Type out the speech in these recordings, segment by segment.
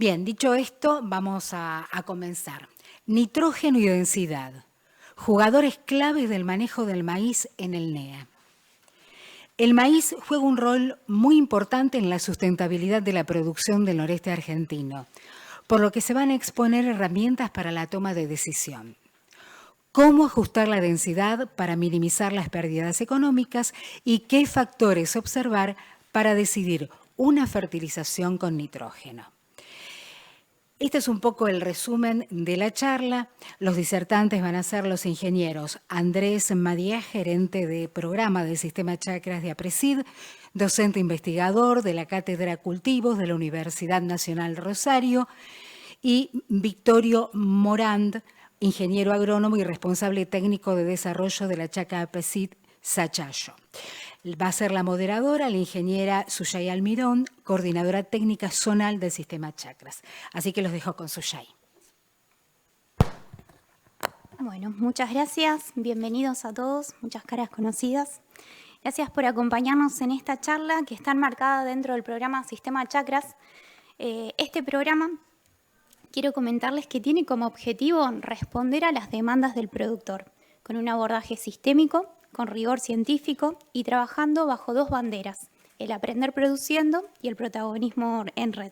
Bien, dicho esto, vamos a comenzar. Nitrógeno y densidad. Jugadores claves del manejo del maíz en el NEA. El maíz juega un rol muy importante en la sustentabilidad de la producción del noreste argentino, por lo que se van a exponer herramientas para la toma de decisión. Cómo ajustar la densidad para minimizar las pérdidas económicas y qué factores observar para decidir una fertilización con nitrógeno. Este es un poco el resumen de la charla. Los disertantes van a ser los ingenieros Andrés Madía, gerente de programa del Sistema Chacras de APRESID, docente investigador de la Cátedra Cultivos de la Universidad Nacional Rosario, y Victorio Morand, ingeniero agrónomo y responsable técnico de desarrollo de la Chacra APRESID Sachayo. Va a ser la moderadora la ingeniera Suyay Almirón, coordinadora técnica zonal del Sistema Chacras. Así que los dejo con Suyay. Bueno, muchas gracias. Bienvenidos a todos, muchas caras conocidas. Gracias por acompañarnos en esta charla que está enmarcada dentro del programa Sistema Chacras. Este programa, quiero comentarles que tiene como objetivo responder a las demandas del productor, con un abordaje sistémico, con rigor científico y trabajando bajo dos banderas, el aprender produciendo y el protagonismo en red.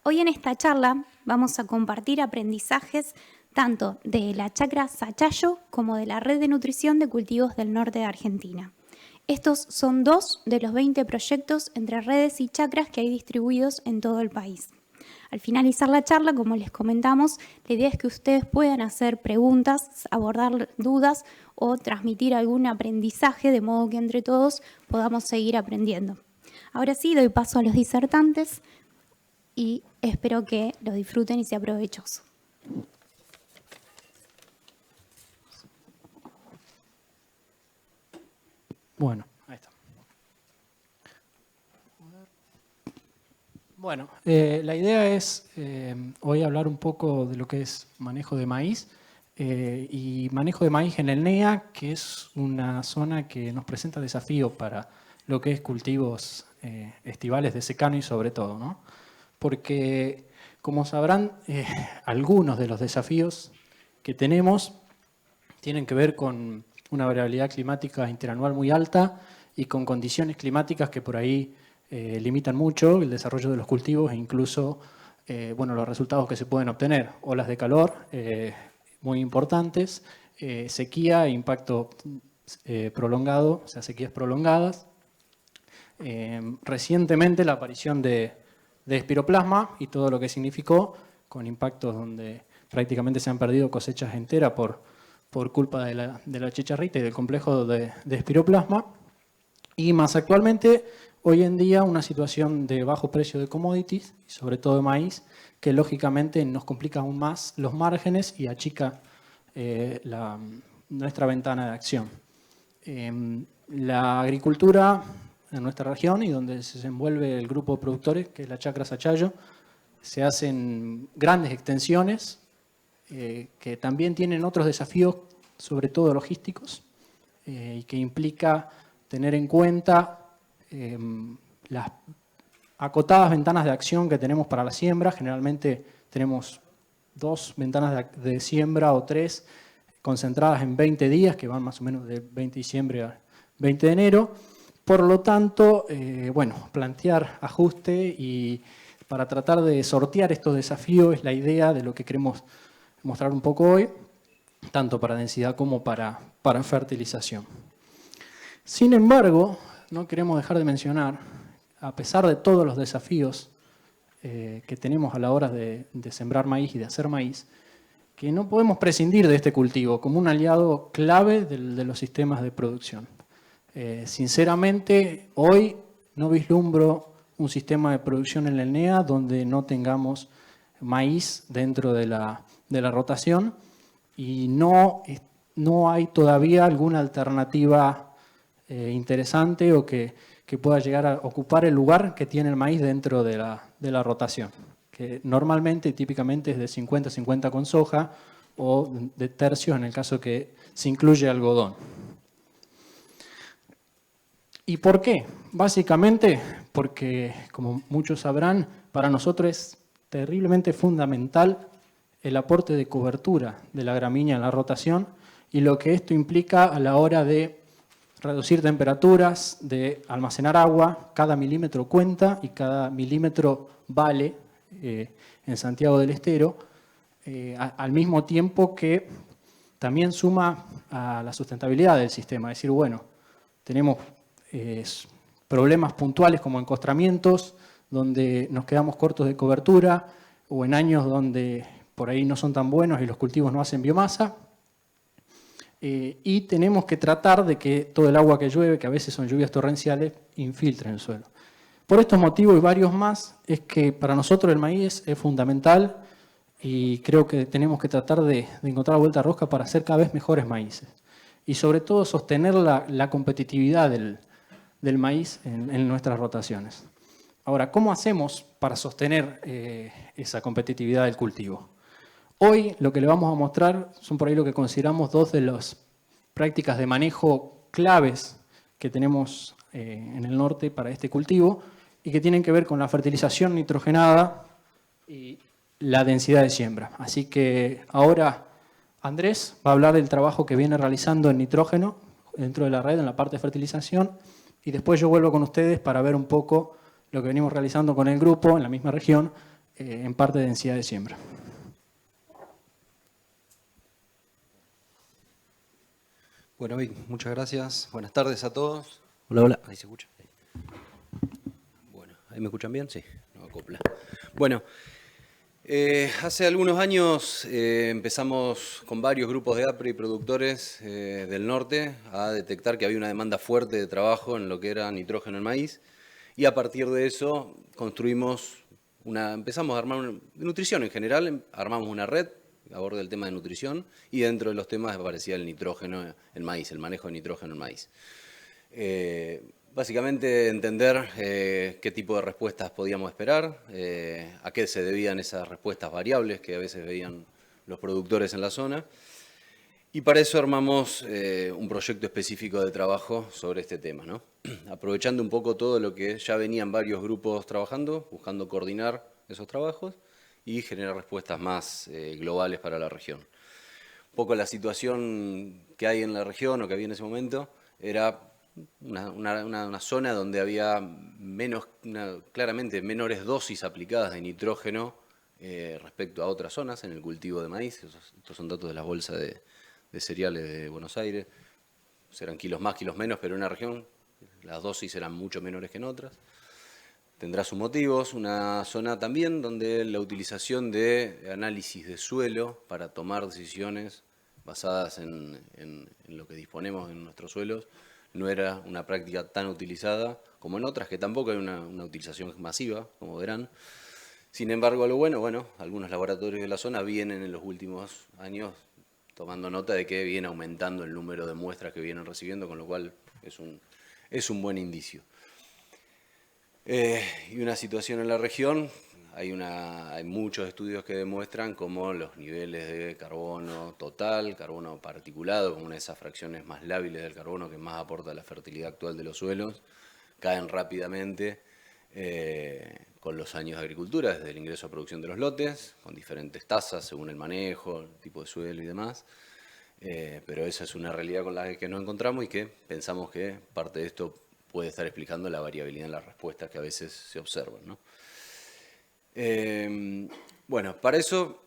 Hoy en esta charla vamos a compartir aprendizajes tanto de la Chacra Sachayo como de la Red de Nutrición de Cultivos del Norte de Argentina. Estos son 2 de los 20 proyectos entre redes y chacras que hay distribuidos en todo el país. Al finalizar la charla, como les comentamos, la idea es que ustedes puedan hacer preguntas, abordar dudas o transmitir algún aprendizaje, de modo que entre todos podamos seguir aprendiendo. Ahora sí, doy paso a los disertantes y espero que lo disfruten y sea provechoso. Bueno, ahí está. Bueno, la idea es hoy hablar un poco de lo que es manejo de maíz y manejo de maíz en el NEA, que es una zona que nos presenta desafíos para lo que es cultivos estivales de secano y sobre todo, ¿no? Porque, como sabrán, algunos de los desafíos que tenemos tienen que ver con una variabilidad climática interanual muy alta y con condiciones climáticas que por ahí limitan mucho el desarrollo de los cultivos e incluso los resultados que se pueden obtener. Olas de calor muy importantes, sequía, impacto prolongado, o sea, sequías prolongadas. Recientemente la aparición de espiroplasma y todo lo que significó, con impactos donde prácticamente se han perdido cosechas enteras por culpa de la chicharrita y del complejo de espiroplasma. Y más actualmente, hoy en día, una situación de bajo precio de commodities, sobre todo de maíz, que lógicamente nos complica aún más los márgenes y achica nuestra ventana de acción. La agricultura en nuestra región y donde se desenvuelve el grupo de productores, que es la Chacra Sachayo, se hacen grandes extensiones que también tienen otros desafíos, sobre todo logísticos, y que implica tener en cuenta las acotadas ventanas de acción que tenemos para la siembra. Generalmente tenemos 2 ventanas de siembra o 3 concentradas en 20 días, que van más o menos del 20 de diciembre al 20 de enero. Por lo tanto, plantear ajuste y para tratar de sortear estos desafíos es la idea de lo que queremos mostrar un poco hoy, tanto para densidad como para fertilización. Sin embargo, no queremos dejar de mencionar, a pesar de todos los desafíos que tenemos a la hora de sembrar maíz y de hacer maíz, que no podemos prescindir de este cultivo como un aliado clave de los sistemas de producción. Sinceramente, hoy no vislumbro un sistema de producción en el NEA donde no tengamos maíz dentro de la rotación y no hay todavía alguna alternativa interesante o que pueda llegar a ocupar el lugar que tiene el maíz dentro de la rotación, que normalmente y típicamente es de 50-50 con soja o de tercios en el caso que se incluye algodón. ¿Y por qué? Básicamente porque, como muchos sabrán, para nosotros es terriblemente fundamental el aporte de cobertura de la gramínea en la rotación y lo que esto implica a la hora de reducir temperaturas, de almacenar agua. Cada milímetro cuenta y cada milímetro vale en Santiago del Estero, al mismo tiempo que también suma a la sustentabilidad del sistema. Es decir, bueno, tenemos problemas puntuales como encostramientos, donde nos quedamos cortos de cobertura, o en años donde por ahí no son tan buenos y los cultivos no hacen biomasa. Y tenemos que tratar de que todo el agua que llueve, que a veces son lluvias torrenciales, infiltre en el suelo. Por estos motivos y varios más, es que para nosotros el maíz es fundamental y creo que tenemos que tratar de encontrar la vuelta a rosca para hacer cada vez mejores maíces. Y sobre todo sostener la competitividad del maíz en nuestras rotaciones. Ahora, ¿cómo hacemos para sostener esa competitividad del cultivo? Hoy lo que le vamos a mostrar son por ahí lo que consideramos dos de las prácticas de manejo claves que tenemos en el norte para este cultivo y que tienen que ver con la fertilización nitrogenada y la densidad de siembra. Así que ahora Andrés va a hablar del trabajo que viene realizando en nitrógeno dentro de la red, en la parte de fertilización, y después yo vuelvo con ustedes para ver un poco lo que venimos realizando con el grupo en la misma región en parte de densidad de siembra. Bueno, Vic, muchas gracias. Buenas tardes a todos. Hola, hola. ¿Ahí se escucha? Bueno, ¿ahí me escuchan bien? Sí, no acopla. Bueno, hace algunos años empezamos con varios grupos de APRE y productores del norte a detectar que había una demanda fuerte de trabajo en lo que era nitrógeno en maíz y a partir de eso empezamos a armar de nutrición en general, armamos una red aborda el tema de nutrición y dentro de los temas aparecía el nitrógeno en maíz, el manejo de nitrógeno en maíz. Básicamente entender qué tipo de respuestas podíamos esperar, a qué se debían esas respuestas variables que a veces veían los productores en la zona. Y para eso armamos un proyecto específico de trabajo sobre este tema, ¿no? Aprovechando un poco todo lo que ya venían varios grupos trabajando, buscando coordinar esos trabajos y generar respuestas más globales para la región. Un poco la situación que hay en la región o que había en ese momento era una zona donde había claramente menores dosis aplicadas de nitrógeno respecto a otras zonas en el cultivo de maíz. Estos son datos de la Bolsa de Cereales de Buenos Aires. Serán kilos más, kilos menos, pero en una región las dosis eran mucho menores que en otras. Tendrá sus motivos, una zona también donde la utilización de análisis de suelo para tomar decisiones basadas en lo que disponemos en nuestros suelos no era una práctica tan utilizada como en otras, que tampoco hay una utilización masiva, como verán. Sin embargo, algunos laboratorios de la zona vienen en los últimos años tomando nota de que viene aumentando el número de muestras que vienen recibiendo, con lo cual es un buen indicio. Y una situación en la región, hay muchos estudios que demuestran cómo los niveles de carbono total, carbono particulado, como una de esas fracciones más lábiles del carbono que más aporta a la fertilidad actual de los suelos, caen rápidamente con los años de agricultura, desde el ingreso a producción de los lotes, con diferentes tasas según el manejo, el tipo de suelo y demás. Pero esa es una realidad con la que nos encontramos y que pensamos que parte de esto puede estar explicando la variabilidad en las respuestas que a veces se observan, ¿no? Para eso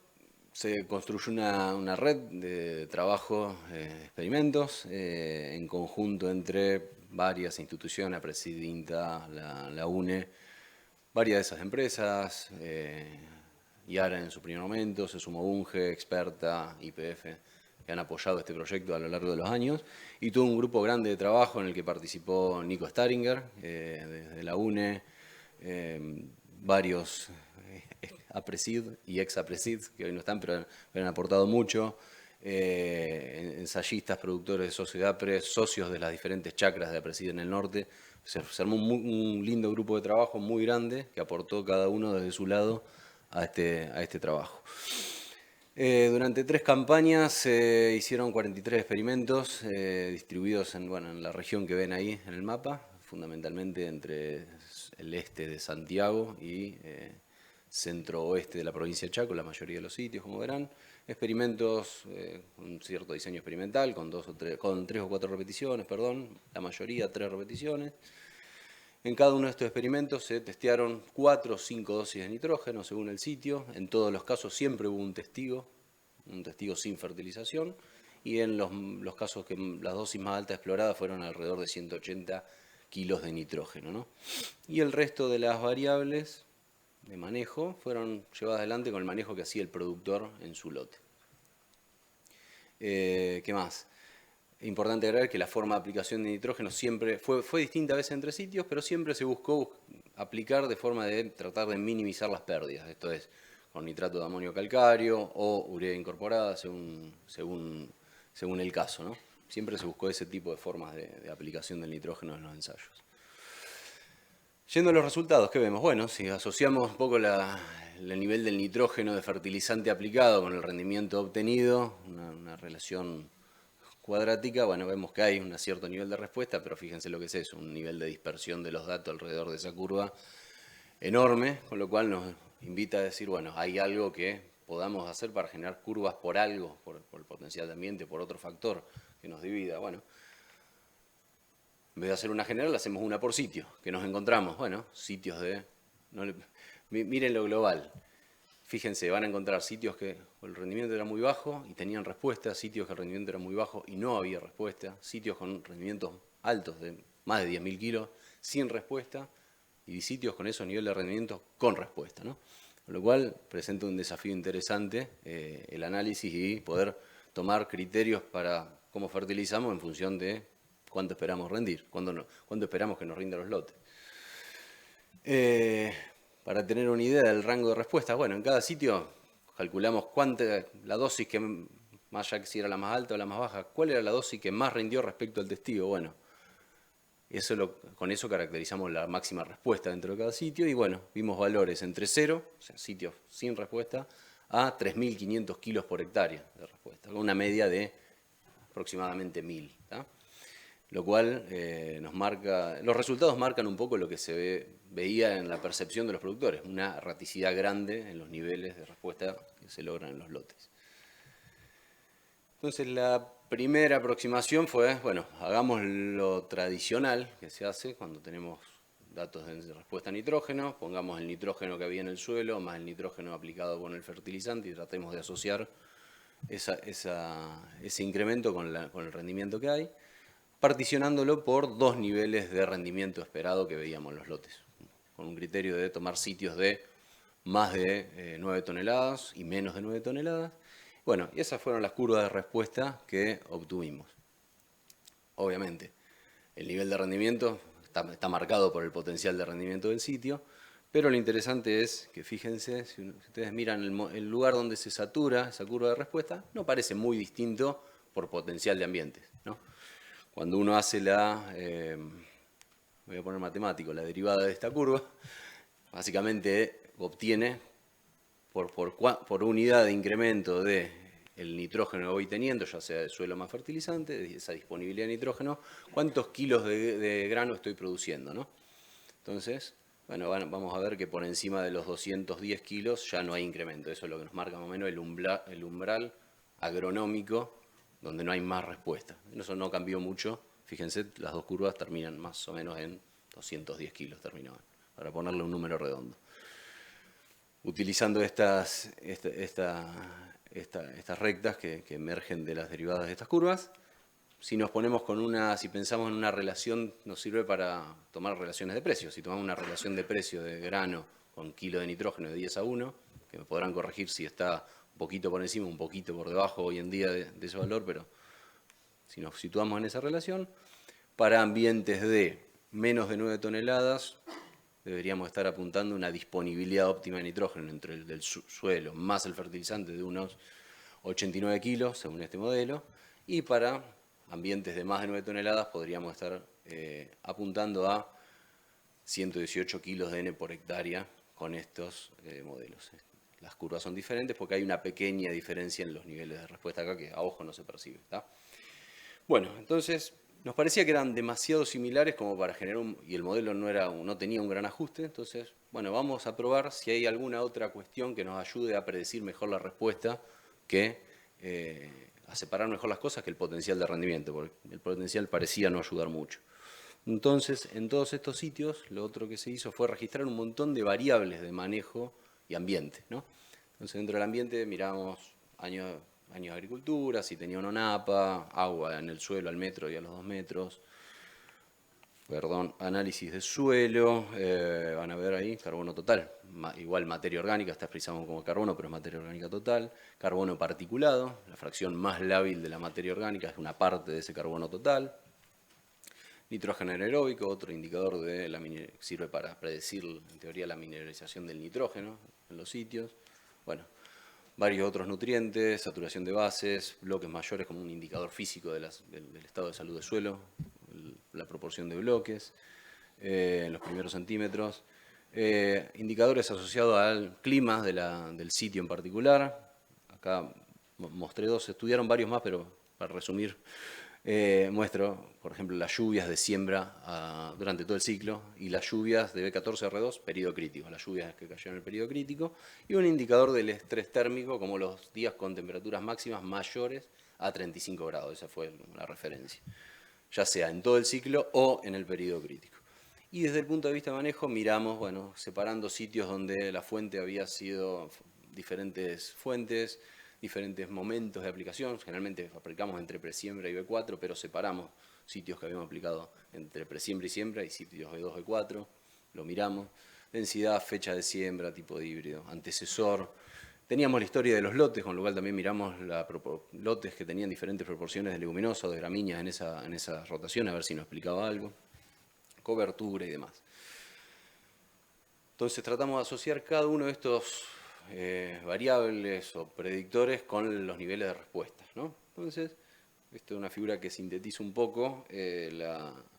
se construyó una red de trabajo, experimentos, en conjunto entre varias instituciones, APRESID, INTA, la UNE, varias de esas empresas, IARA en su primer momento, se sumó UNGE, Experta, YPF, que han apoyado este proyecto a lo largo de los años, y tuvo un grupo grande de trabajo en el que participó Nico Staringer, desde la UNE, varios APRESID y ex-APRESID, que hoy no están, pero han aportado mucho, ensayistas, productores de socios de APRE, socios de las diferentes chacras de APRESID en el norte. Se armó un lindo grupo de trabajo muy grande que aportó cada uno desde su lado a este trabajo. Durante 3 campañas se hicieron 43 experimentos distribuidos en la región que ven ahí en el mapa, fundamentalmente entre el este de Santiago y centro-oeste de la provincia de Chaco, la mayoría de los sitios, como verán. Experimentos, un cierto diseño experimental, con 3 o 4 repeticiones, la mayoría 3 repeticiones. En cada uno de estos experimentos se testearon 4 o 5 dosis de nitrógeno según el sitio. En todos los casos siempre hubo un testigo sin fertilización. Y en los casos que las dosis más altas exploradas fueron alrededor de 180 kilos de nitrógeno, ¿no? Y el resto de las variables de manejo fueron llevadas adelante con el manejo que hacía el productor en su lote. ¿Qué más? Importante agregar que la forma de aplicación de nitrógeno siempre fue distinta a veces entre sitios, pero siempre se buscó aplicar de forma de tratar de minimizar las pérdidas. Esto es, con nitrato de amonio calcáreo o urea incorporada, según el caso, ¿no? Siempre se buscó ese tipo de formas de aplicación del nitrógeno en los ensayos. Yendo a los resultados, ¿qué vemos? Bueno, si asociamos un poco el nivel del nitrógeno de fertilizante aplicado con el rendimiento obtenido, una relación cuadrática, bueno, vemos que hay un cierto nivel de respuesta, pero fíjense lo que es eso, un nivel de dispersión de los datos alrededor de esa curva enorme, con lo cual nos invita a decir, bueno, hay algo que podamos hacer para generar curvas por algo, por el potencial de ambiente, por otro factor que nos divida. Bueno, en vez de hacer una general, hacemos una por sitio, que nos encontramos, bueno, sitios de... miren lo global. Fíjense, van a encontrar sitios que el rendimiento era muy bajo y tenían respuesta, sitios que el rendimiento era muy bajo y no había respuesta, sitios con rendimientos altos de más de 10.000 kilos sin respuesta y sitios con esos niveles de rendimiento con respuesta, ¿no? Con lo cual presenta un desafío interesante el análisis y poder tomar criterios para cómo fertilizamos en función de cuánto esperamos rendir, cuánto esperamos que nos rindan los lotes. Para tener una idea del rango de respuesta, bueno, en cada sitio calculamos la dosis que, más allá que si era la más alta o la más baja, cuál era la dosis que más rindió respecto al testigo. Bueno, con eso caracterizamos la máxima respuesta dentro de cada sitio y bueno, vimos valores entre 0, o sea, sitios sin respuesta, a 3.500 kilos por hectárea de respuesta, con una media de aproximadamente 1.000, ¿tá? Lo cual los resultados marcan un poco lo que se veía en la percepción de los productores, una erraticidad grande en los niveles de respuesta que se logran en los lotes. Entonces la primera aproximación fue, bueno, hagamos lo tradicional que se hace cuando tenemos datos de respuesta a nitrógeno, pongamos el nitrógeno que había en el suelo más el nitrógeno aplicado con el fertilizante y tratemos de asociar ese incremento con el rendimiento que hay, particionándolo por 2 niveles de rendimiento esperado que veíamos en los lotes, con un criterio de tomar sitios de más de 9 toneladas y menos de 9 toneladas. Bueno, y esas fueron las curvas de respuesta que obtuvimos. Obviamente, el nivel de rendimiento está marcado por el potencial de rendimiento del sitio, pero lo interesante es que, fíjense, si ustedes miran el lugar donde se satura esa curva de respuesta, no parece muy distinto por potencial de ambientes, ¿no? Cuando uno hace voy a poner matemático, la derivada de esta curva, básicamente obtiene por unidad de incremento del nitrógeno que voy teniendo, ya sea de suelo más fertilizante, de esa disponibilidad de nitrógeno, cuántos kilos de grano estoy produciendo, ¿no? Entonces, bueno, vamos a ver que por encima de los 210 kilos ya no hay incremento. Eso es lo que nos marca más o menos el umbral agronómico donde no hay más respuesta. Eso no cambió mucho. Fíjense, las dos curvas terminan más o menos en 210 kilos, terminaban, para ponerle un número redondo. Utilizando estas rectas que emergen de las derivadas de estas curvas, si pensamos en una relación, nos sirve para tomar relaciones de precios. Si tomamos una relación de precio de grano con kilo de nitrógeno de 10:1, que me podrán corregir si está un poquito por encima, un poquito por debajo hoy en día de ese valor, pero si nos situamos en esa relación, para ambientes de menos de 9 toneladas, deberíamos estar apuntando a una disponibilidad óptima de nitrógeno entre el del suelo más el fertilizante de unos 89 kilos, según este modelo, y para ambientes de más de 9 toneladas podríamos estar apuntando a 118 kilos de N por hectárea con estos modelos. Las curvas son diferentes porque hay una pequeña diferencia en los niveles de respuesta acá que a ojo no se percibe, ¿tá? Bueno, entonces Nos parecía que eran demasiado similares como para generar y el modelo no tenía un gran ajuste, entonces, bueno, vamos a probar si hay alguna otra cuestión que nos ayude a predecir mejor la respuesta que a separar mejor las cosas que el potencial de rendimiento, porque el potencial parecía no ayudar mucho. Entonces, en todos estos sitios, lo otro que se hizo fue registrar un montón de variables de manejo y ambiente, ¿no? Entonces, dentro del ambiente miramos años de agricultura, si tenía una napa, agua en el suelo al metro y a los 2 metros, análisis de suelo, van a ver ahí, carbono total, igual materia orgánica, está expresado como carbono, pero es materia orgánica total, carbono particulado, la fracción más lábil de la materia orgánica es una parte de ese carbono total, nitrógeno anaeróbico, otro indicador que sirve para predecir, en teoría, la mineralización del nitrógeno en los sitios, bueno, varios otros nutrientes, saturación de bases, bloques mayores como un indicador físico del estado de salud del suelo, la proporción de bloques en los primeros centímetros, indicadores asociados al clima del sitio en particular. Acá mostré 2, estudiaron varios más, pero para resumir, muestro, por ejemplo, las lluvias de siembra durante todo el ciclo y las lluvias de B14R2, periodo crítico, las lluvias que cayeron en el periodo crítico, y un indicador del estrés térmico como los días con temperaturas máximas mayores a 35 grados, esa fue la referencia, ya sea en todo el ciclo o en el periodo crítico. Y desde el punto de vista de manejo miramos, bueno, separando sitios donde la fuente había sido diferentes fuentes, diferentes momentos de aplicación, generalmente aplicamos entre presiembra y B4, pero separamos sitios que habíamos aplicado entre presiembra y siembra y sitios B2, B4, lo miramos, densidad, fecha de siembra, tipo de híbrido, antecesor. Teníamos la historia de los lotes, con lo cual también miramos lotes que tenían diferentes proporciones de leguminosa o de gramíneas en esa rotación, a ver si nos explicaba algo, cobertura y demás. Entonces tratamos de asociar cada uno de estos variables o predictores con los niveles de respuestas, ¿no? Entonces, esto es una figura que sintetiza un poco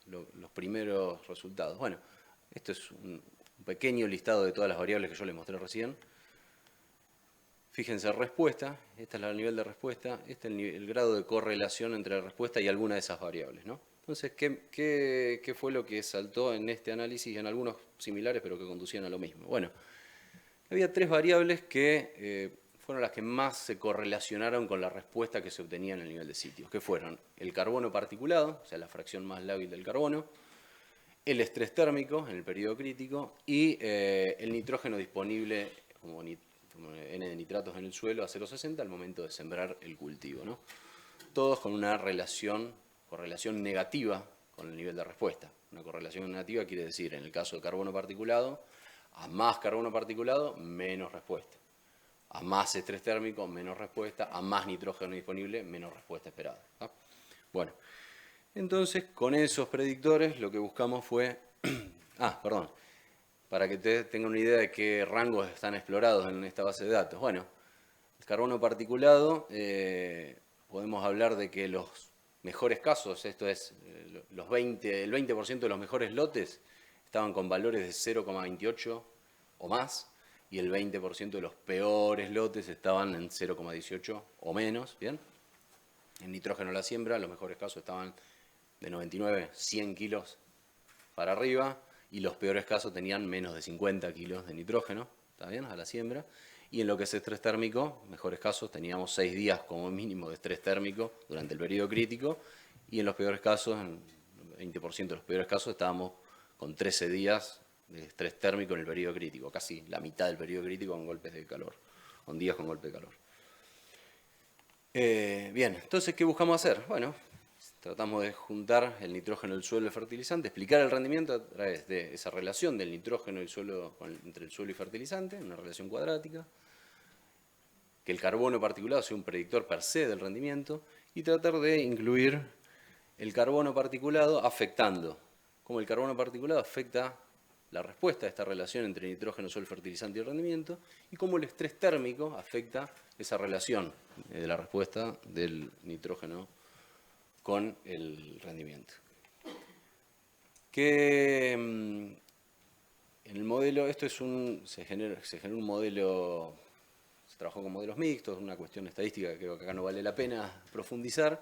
los primeros resultados. Bueno, esto es un pequeño listado de todas las variables que yo les mostré recién. Fíjense, respuesta, este es el nivel de respuesta, este es el grado de correlación entre la respuesta y alguna de esas variables, ¿no? Entonces, ¿qué fue lo que saltó en este análisis y en algunos similares, pero que conducían a lo mismo? Bueno, había 3 variables que fueron las que más se correlacionaron con la respuesta que se obtenía en el nivel de sitios, que fueron el carbono particulado, o sea, la fracción más lábil del carbono, el estrés térmico en el periodo crítico y el nitrógeno disponible como N de nitratos en el suelo a 0,60 al momento de sembrar el cultivo, ¿no? Todos con una correlación negativa con el nivel de respuesta. Una correlación negativa quiere decir, en el caso de carbono particulado, a más carbono particulado, menos respuesta. A más estrés térmico, menos respuesta. A más nitrógeno disponible, menos respuesta esperada, ¿no? Bueno, entonces con esos predictores lo que buscamos fue... para que ustedes tengan una idea de qué rangos están explorados en esta base de datos. Bueno, el carbono particulado, podemos hablar de que los mejores casos, esto es, el 20% de los mejores lotes, estaban con valores de 0,28 o más, y el 20% de los peores lotes estaban en 0,18 o menos, ¿bien? En nitrógeno a la siembra, los mejores casos estaban de 99, 100 kilos para arriba, y los peores casos tenían menos de 50 kilos de nitrógeno, ¿está bien?, a la siembra. Y en lo que es estrés térmico, mejores casos, teníamos 6 días como mínimo de estrés térmico durante el periodo crítico, y en los peores casos, en el 20% de los peores casos, estábamos con 13 días de estrés térmico en el periodo crítico, casi la mitad del periodo crítico con golpes de calor, con días con golpes de calor. Bien, entonces, ¿qué buscamos hacer? Bueno, tratamos de juntar el nitrógeno del suelo y el fertilizante, explicar el rendimiento a través de esa relación del nitrógeno y el suelo, entre el suelo y fertilizante, una relación cuadrática, que el carbono particulado sea un predictor per se del rendimiento, y tratar de incluir el carbono particulado afectando, cómo el carbono particulado afecta la respuesta a esta relación entre nitrógeno, suelo, fertilizante y el rendimiento, y cómo el estrés térmico afecta esa relación de la respuesta del nitrógeno con el rendimiento. Que en el modelo, se generó un modelo, se trabajó con modelos mixtos, una cuestión estadística que creo que acá no vale la pena profundizar,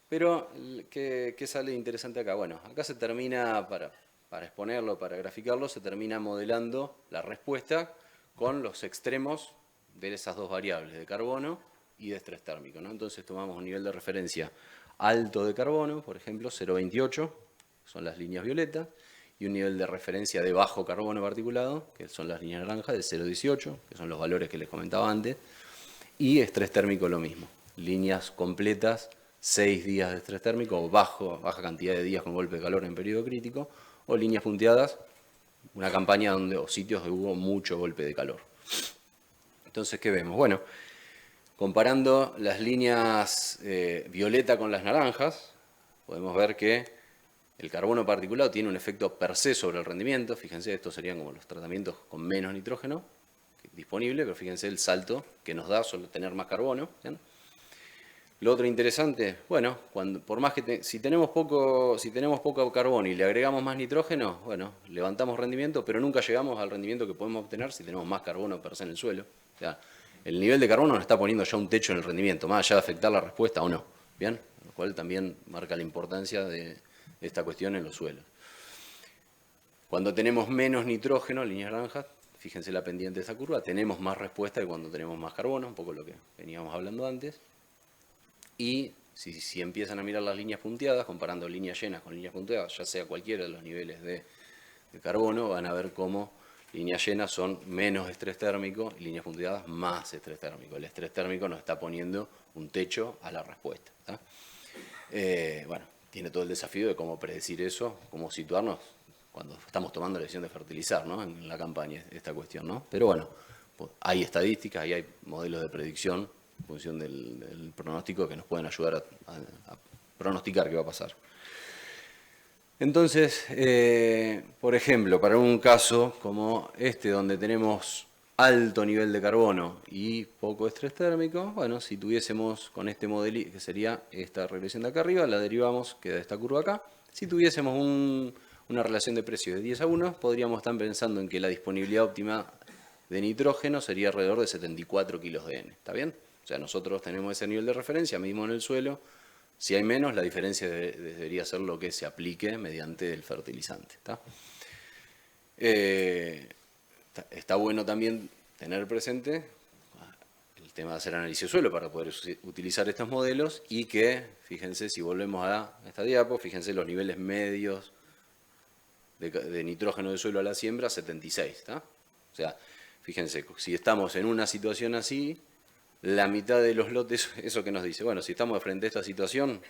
Pero, ¿qué sale interesante acá? Bueno, acá se termina, para exponerlo, para graficarlo, se termina modelando la respuesta con los extremos de esas dos variables, de carbono y de estrés térmico, ¿no? Entonces tomamos un nivel de referencia alto de carbono, por ejemplo, 0,28, son las líneas violetas, y un nivel de referencia de bajo carbono particulado, que son las líneas naranjas, de 0,18, que son los valores que les comentaba antes, y estrés térmico lo mismo, líneas completas, 6 días de estrés térmico, o baja cantidad de días con golpe de calor en periodo crítico, o líneas punteadas, una campaña o sitios donde hubo mucho golpe de calor. Entonces, ¿qué vemos? Bueno, comparando las líneas violeta con las naranjas, podemos ver que el carbono particulado tiene un efecto per se sobre el rendimiento. Fíjense, estos serían como los tratamientos con menos nitrógeno disponible, pero fíjense el salto que nos da solo tener más carbono. ¿Bien? Lo otro interesante, bueno, por más que si tenemos poco carbono y le agregamos más nitrógeno, bueno, levantamos rendimiento, pero nunca llegamos al rendimiento que podemos obtener si tenemos más carbono per se en el suelo. O sea, el nivel de carbono nos está poniendo ya un techo en el rendimiento, más allá de afectar la respuesta o no. ¿Bien? Lo cual también marca la importancia de esta cuestión en los suelos. Cuando tenemos menos nitrógeno, líneas naranjas, fíjense la pendiente de esta curva, tenemos más respuesta que cuando tenemos más carbono, un poco lo que veníamos hablando antes. Y si empiezan a mirar las líneas punteadas, comparando líneas llenas con líneas punteadas, ya sea cualquiera de los niveles de carbono, van a ver cómo líneas llenas son menos estrés térmico y líneas punteadas más estrés térmico. El estrés térmico nos está poniendo un techo a la respuesta. Bueno, tiene todo el desafío de cómo predecir eso, cómo situarnos cuando estamos tomando la decisión de fertilizar, ¿no? En la campaña, esta cuestión, ¿no? Pero bueno, hay estadísticas y hay modelos de predicción en función del pronóstico que nos pueden ayudar a pronosticar qué va a pasar. Entonces, por ejemplo, para un caso como este, donde tenemos alto nivel de carbono y poco estrés térmico, bueno, si tuviésemos con este modelito, que sería esta regresión de acá arriba, la derivamos, queda esta curva acá. Si tuviésemos una relación de precios de 10:1, podríamos estar pensando en que la disponibilidad óptima de nitrógeno sería alrededor de 74 kilos de N. ¿Está bien? O sea, nosotros tenemos ese nivel de referencia, medimos en el suelo. Si hay menos, la diferencia debería ser lo que se aplique mediante el fertilizante. Está bueno también tener presente el tema de hacer análisis de suelo para poder utilizar estos modelos y que, fíjense, si volvemos a esta diapo, fíjense los niveles medios de nitrógeno de suelo a la siembra, 76. ¿Está? O sea, fíjense, si estamos en una situación así, la mitad de los lotes, eso que nos dice, bueno, si estamos frente a esta situación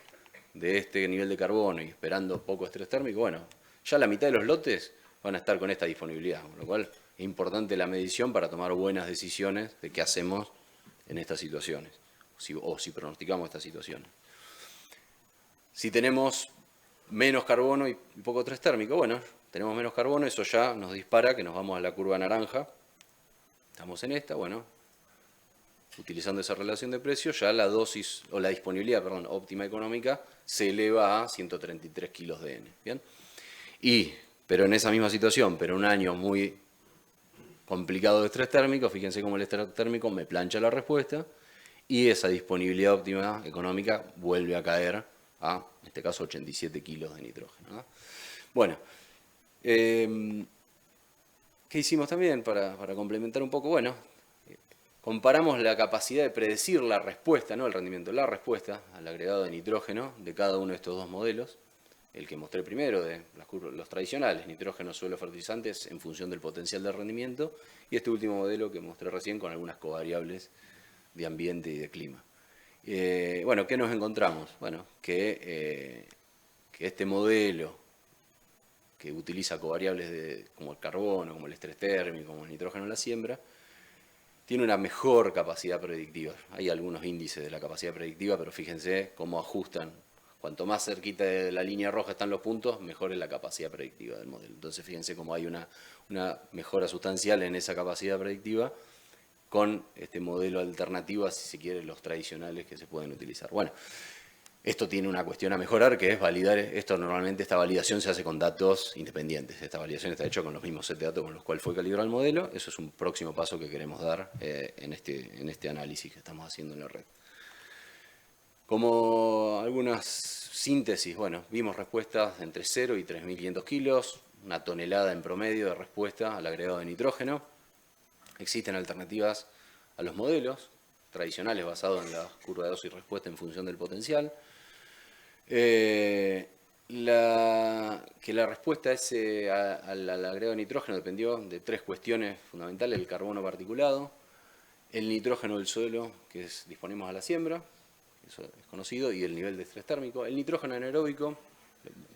de este nivel de carbono y esperando poco estrés térmico, bueno, ya la mitad de los lotes van a estar con esta disponibilidad, con lo cual es importante la medición para tomar buenas decisiones de qué hacemos en estas situaciones, o si pronosticamos estas situaciones. Si tenemos menos carbono y poco estrés térmico, bueno, tenemos menos carbono, eso ya nos dispara que nos vamos a la curva naranja, estamos en esta, bueno, utilizando esa relación de precios, ya la dosis, o la disponibilidad, perdón, óptima económica se eleva a 133 kilos de N. ¿Bien? Pero en esa misma situación, pero un año muy complicado de estrés térmico, fíjense cómo el estrés térmico me plancha la respuesta y esa disponibilidad óptima económica vuelve a caer a, en este caso, 87 kilos de nitrógeno, ¿no? Bueno, ¿qué hicimos también para complementar un poco? Bueno, comparamos la capacidad de predecir la respuesta, no el rendimiento, la respuesta al agregado de nitrógeno de cada uno de estos dos modelos. El que mostré primero, de los tradicionales, nitrógeno, suelo, fertilizantes, en función del potencial de rendimiento, y este último modelo que mostré recién con algunas covariables de ambiente y de clima. Bueno, ¿qué nos encontramos? Bueno, que este modelo que utiliza covariables como el carbono, como el estrés térmico, como el nitrógeno en la siembra, tiene una mejor capacidad predictiva. Hay algunos índices de la capacidad predictiva, pero fíjense cómo ajustan. Cuanto más cerquita de la línea roja están los puntos, mejor es la capacidad predictiva del modelo. Entonces fíjense cómo hay una mejora sustancial en esa capacidad predictiva con este modelo alternativo, a, si se quiere, los tradicionales que se pueden utilizar. Bueno, esto tiene una cuestión a mejorar, que es validar. Normalmente esta validación se hace con datos independientes. Esta validación está hecha con los mismos set de datos con los cuales fue calibrado el modelo. Eso es un próximo paso que queremos dar en este análisis que estamos haciendo en la red. Como algunas síntesis, bueno, vimos respuestas de entre 0 y 3.500 kilos, una tonelada en promedio de respuesta al agregado de nitrógeno. Existen alternativas a los modelos tradicionales basados en la curva de dosis y respuesta en función del potencial. Que la respuesta al agregado de nitrógeno dependió de 3 cuestiones fundamentales: el carbono particulado, el nitrógeno del suelo que disponemos a la siembra, eso es conocido, y el nivel de estrés térmico. El nitrógeno anaeróbico,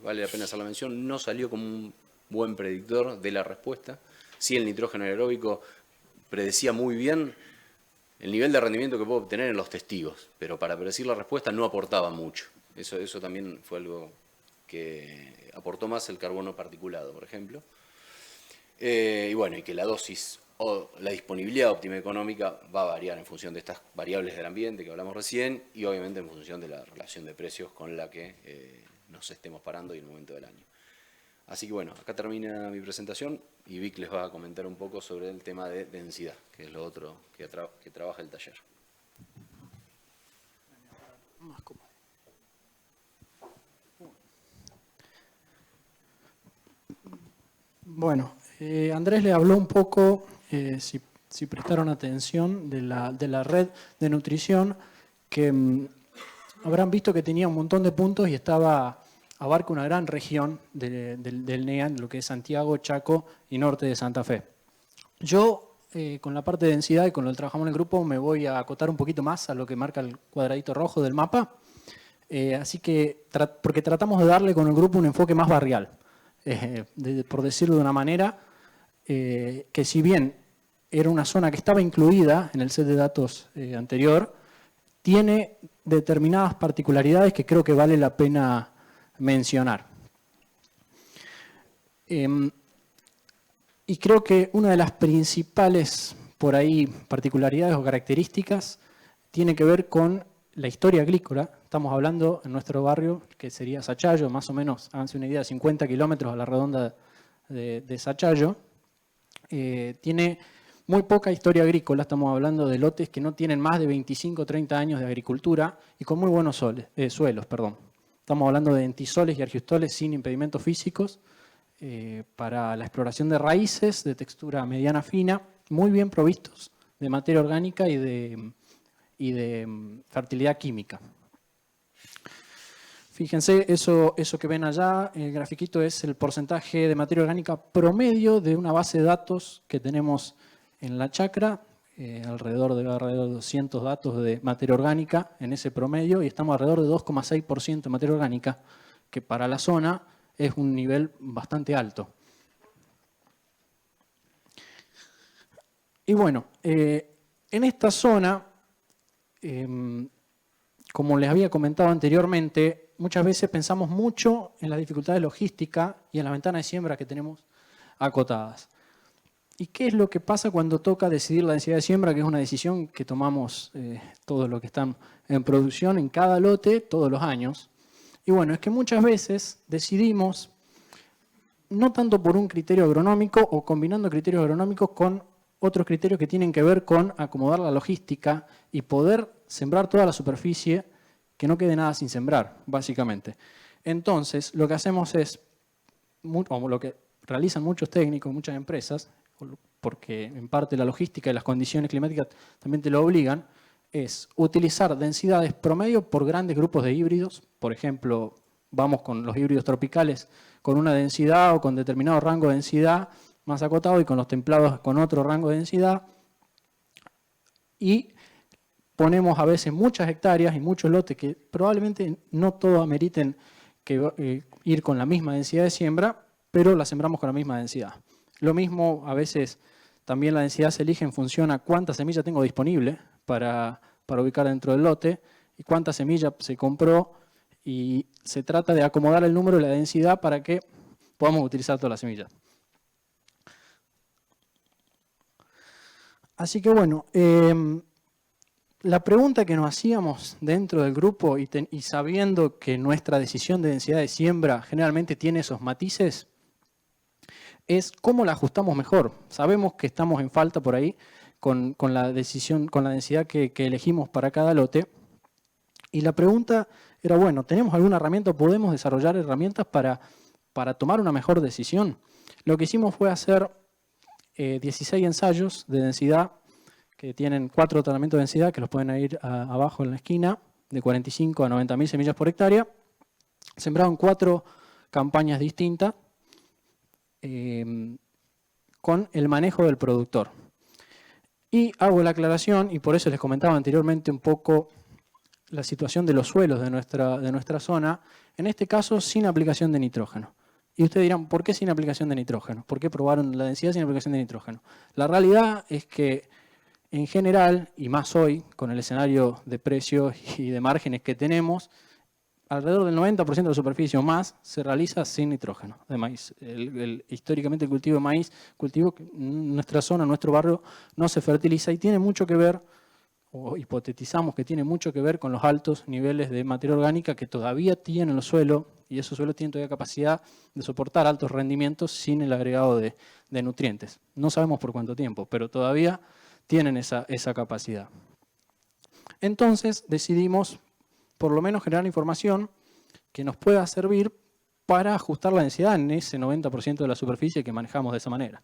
vale la pena hacer la mención, no salió como un buen predictor de la respuesta. Sí, el nitrógeno anaeróbico predecía muy bien el nivel de rendimiento que puedo obtener en los testigos, pero para predecir la respuesta no aportaba mucho. Eso también fue algo que aportó más el carbono particulado, por ejemplo. Y bueno, y que la dosis o la disponibilidad óptima económica va a variar en función de estas variables del ambiente que hablamos recién y obviamente en función de la relación de precios con la que nos estemos parando y el momento del año. Así que bueno, acá termina mi presentación y Vic les va a comentar un poco sobre el tema de densidad, que es lo otro que trabaja el taller. Bueno, Andrés le habló un poco, si prestaron atención, de la red de nutrición, que habrán visto que tenía un montón de puntos y abarca una gran región del NEA, lo que es Santiago, Chaco y norte de Santa Fe. Yo, con la parte de densidad y con lo que trabajamos en el grupo, me voy a acotar un poquito más a lo que marca el cuadradito rojo del mapa, así que, porque tratamos de darle con el grupo un enfoque más barrial. Por decirlo de una manera, que si bien era una zona que estaba incluida en el set de datos anterior, tiene determinadas particularidades que creo que vale la pena mencionar. Y creo que una de las principales, por ahí, particularidades o características tiene que ver con la historia agrícola. Estamos hablando en nuestro barrio, que sería Sachayo, más o menos, háganse una idea, 50 kilómetros a la redonda de Sachayo. Tiene muy poca historia agrícola, estamos hablando de lotes que no tienen más de 25 o 30 años de agricultura y con muy buenos suelos. Estamos hablando de entisoles y argistoles sin impedimentos físicos para la exploración de raíces de textura mediana fina, muy bien provistos de materia orgánica y de fertilidad química. Fíjense, eso que ven allá, el grafiquito es el porcentaje de materia orgánica promedio de una base de datos que tenemos en la chacra, alrededor de 200 datos de materia orgánica en ese promedio, y estamos alrededor de 2,6% de materia orgánica, que para la zona es un nivel bastante alto. Y bueno, en esta zona, como les había comentado anteriormente, muchas veces pensamos mucho en las dificultades logísticas y en las ventanas de siembra que tenemos acotadas. ¿Y qué es lo que pasa cuando toca decidir la densidad de siembra? Que es una decisión que tomamos todos los que están en producción en cada lote todos los años. Y bueno, es que muchas veces decidimos, no tanto por un criterio agronómico o combinando criterios agronómicos con otros criterios que tienen que ver con acomodar la logística y poder sembrar toda la superficie, que no quede nada sin sembrar, básicamente. Entonces, lo que hacemos es, o lo que realizan muchos técnicos, muchas empresas, porque en parte la logística y las condiciones climáticas también te lo obligan, es utilizar densidades promedio por grandes grupos de híbridos. Por ejemplo, vamos con los híbridos tropicales con una densidad o con determinado rango de densidad más acotado y con los templados con otro rango de densidad. Y ponemos a veces muchas hectáreas y muchos lotes que probablemente no todos ameriten ir con la misma densidad de siembra, pero la sembramos con la misma densidad. Lo mismo, a veces también la densidad se elige en función a cuánta semilla tengo disponible para ubicar dentro del lote y cuánta semilla se compró, y se trata de acomodar el número y la densidad para que podamos utilizar todas las semillas. Así que bueno, la pregunta que nos hacíamos dentro del grupo y sabiendo que nuestra decisión de densidad de siembra generalmente tiene esos matices, es cómo la ajustamos mejor. Sabemos que estamos en falta por ahí con la densidad que elegimos para cada lote, Y la pregunta era, bueno, ¿tenemos alguna herramienta? ¿Podemos desarrollar herramientas para tomar una mejor decisión? Lo que hicimos fue hacer 16 ensayos de densidad, que tienen 4 tratamientos de densidad, que los pueden ir abajo en la esquina, de 45 a 90.000 semillas por hectárea. Sembraron 4 campañas distintas con el manejo del productor. Y hago la aclaración, y por eso les comentaba anteriormente un poco la situación de los suelos de nuestra zona, en este caso sin aplicación de nitrógeno. Y ustedes dirán, ¿por qué sin aplicación de nitrógeno? ¿Por qué probaron la densidad sin aplicación de nitrógeno? La realidad es que en general, y más hoy, con el escenario de precios y de márgenes que tenemos, alrededor del 90% de la superficie o más se realiza sin nitrógeno de maíz. Históricamente el cultivo de maíz, cultivo que en nuestra zona, en nuestro barrio, no se fertiliza y tiene mucho que ver, o hipotetizamos que tiene mucho que ver con los altos niveles de materia orgánica que todavía tienen los suelos, y esos suelos tienen todavía capacidad de soportar altos rendimientos sin el agregado de nutrientes. No sabemos por cuánto tiempo, pero todavía tienen esa capacidad. Entonces decidimos por lo menos generar información que nos pueda servir para ajustar la densidad en ese 90% de la superficie que manejamos de esa manera.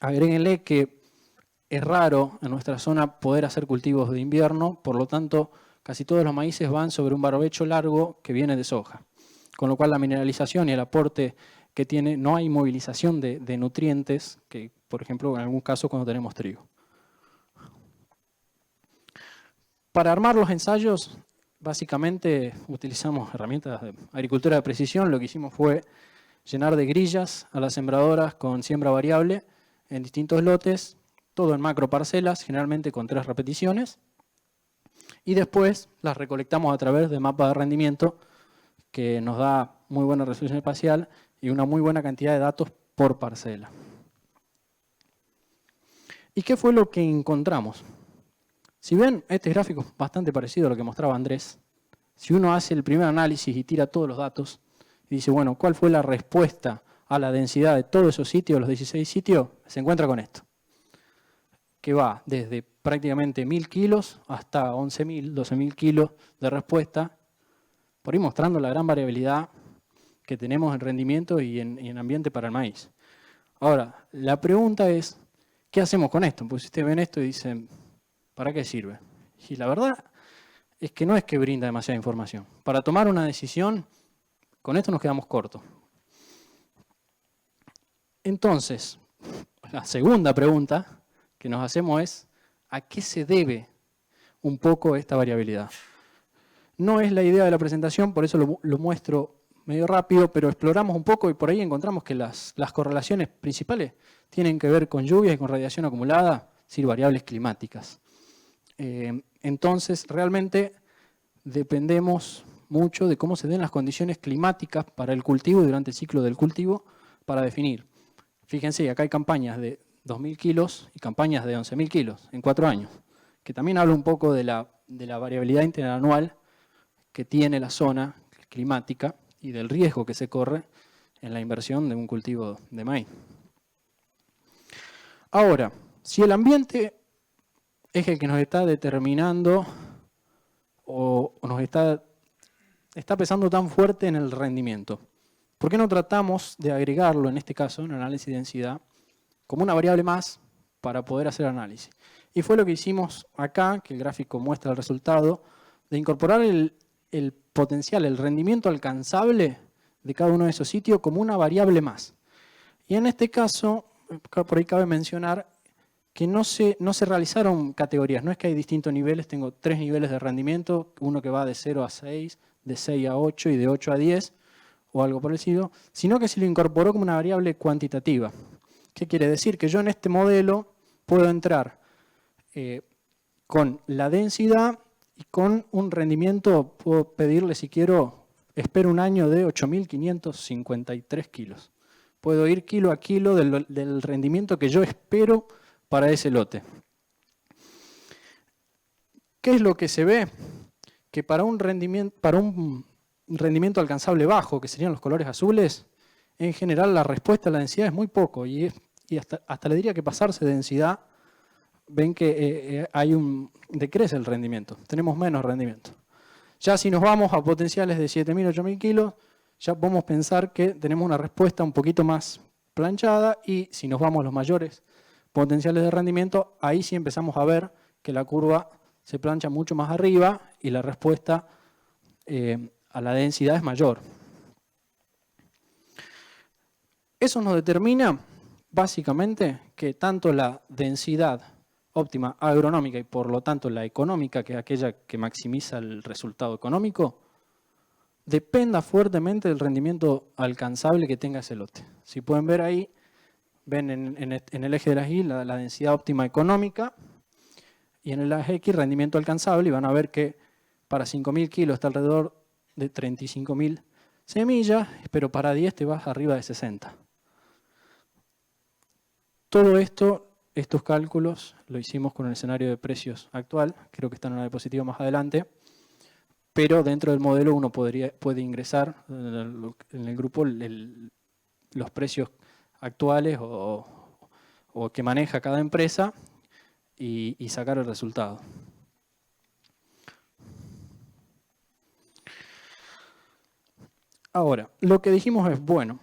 Agréguenle que es raro en nuestra zona poder hacer cultivos de invierno, por lo tanto casi todos los maíces van sobre un barbecho largo que viene de soja, con lo cual la mineralización y el aporte que tiene, no hay movilización de nutrientes, que por ejemplo en algún caso cuando tenemos trigo. Para armar los ensayos, básicamente utilizamos herramientas de agricultura de precisión. Lo que hicimos fue llenar de grillas a las sembradoras con siembra variable en distintos lotes, todo en macro parcelas, generalmente con 3 repeticiones. Y después las recolectamos a través de mapa de rendimiento que nos da muy buena resolución espacial y una muy buena cantidad de datos por parcela. ¿Y qué fue lo que encontramos? Si ven, este gráfico es bastante parecido a lo que mostraba Andrés. Si uno hace el primer análisis y tira todos los datos y dice, bueno, ¿cuál fue la respuesta a la densidad de todos esos sitios, los 16 sitios? Se encuentra con esto, que va desde prácticamente 1.000 kilos hasta 11.000, 12.000 kilos de respuesta, por ahí mostrando la gran variabilidad que tenemos en rendimiento y en ambiente para el maíz. Ahora, la pregunta es, ¿qué hacemos con esto? Pues ustedes ven esto y dicen, ¿para qué sirve? Y la verdad es que no es que brinda demasiada información. Para tomar una decisión, con esto nos quedamos cortos. Entonces, la segunda pregunta que nos hacemos es, ¿a qué se debe un poco esta variabilidad? No es la idea de la presentación, por eso lo muestro medio rápido, pero exploramos un poco y por ahí encontramos que las correlaciones principales tienen que ver con lluvias y con radiación acumulada, es decir, variables climáticas. Entonces, realmente dependemos mucho de cómo se den las condiciones climáticas para el cultivo y durante el ciclo del cultivo para definir. Fíjense, acá hay campañas de 2.000 kilos y campañas de 11.000 kilos en 4 años, que también habla un poco de la variabilidad interanual que tiene la zona climática y del riesgo que se corre en la inversión de un cultivo de maíz. Ahora, si el ambiente es el que nos está determinando o nos está pesando tan fuerte en el rendimiento, ¿por qué no tratamos de agregarlo, en este caso, en el análisis de densidad, como una variable más para poder hacer análisis? Y fue lo que hicimos acá, que el gráfico muestra el resultado, de incorporar el potencial, el rendimiento alcanzable de cada uno de esos sitios como una variable más. Y en este caso, por ahí cabe mencionar que no se realizaron categorías, no es que hay distintos niveles, tengo 3 niveles de rendimiento, uno que va de 0 a 6, de 6 a 8 y de 8 a 10, o algo por el estilo, sino que se lo incorporó como una variable cuantitativa. ¿Qué quiere decir? Que yo en este modelo puedo entrar con la densidad y con un rendimiento, puedo pedirle si quiero, espero un año de 8.553 kilos. Puedo ir kilo a kilo del rendimiento que yo espero para ese lote. ¿Qué es lo que se ve? Que para un rendimiento alcanzable bajo, que serían los colores azules, en general la respuesta a la densidad es muy poco y hasta le diría que pasarse de densidad, ven que decrece el rendimiento, tenemos menos rendimiento. Ya si nos vamos a potenciales de 7.000, 8.000 kilos, ya podemos pensar que tenemos una respuesta un poquito más planchada, y si nos vamos a los mayores potenciales de rendimiento, ahí sí empezamos a ver que la curva se plancha mucho más arriba y la respuesta a la densidad es mayor. Eso nos determina básicamente que tanto la densidad óptima agronómica y por lo tanto la económica, que es aquella que maximiza el resultado económico, dependa fuertemente del rendimiento alcanzable que tenga ese lote. Si pueden ver ahí, ven en el eje de las Y la densidad óptima económica y en el eje X rendimiento alcanzable, y van a ver que para 5.000 kilos está alrededor de 35.000 semillas, pero para 10 te vas arriba de 60. Todo esto, estos cálculos, lo hicimos con el escenario de precios actual, creo que está en una diapositiva más adelante, pero dentro del modelo uno puede ingresar en el grupo los precios actuales o que maneja cada empresa y sacar el resultado. Ahora, lo que dijimos es, bueno,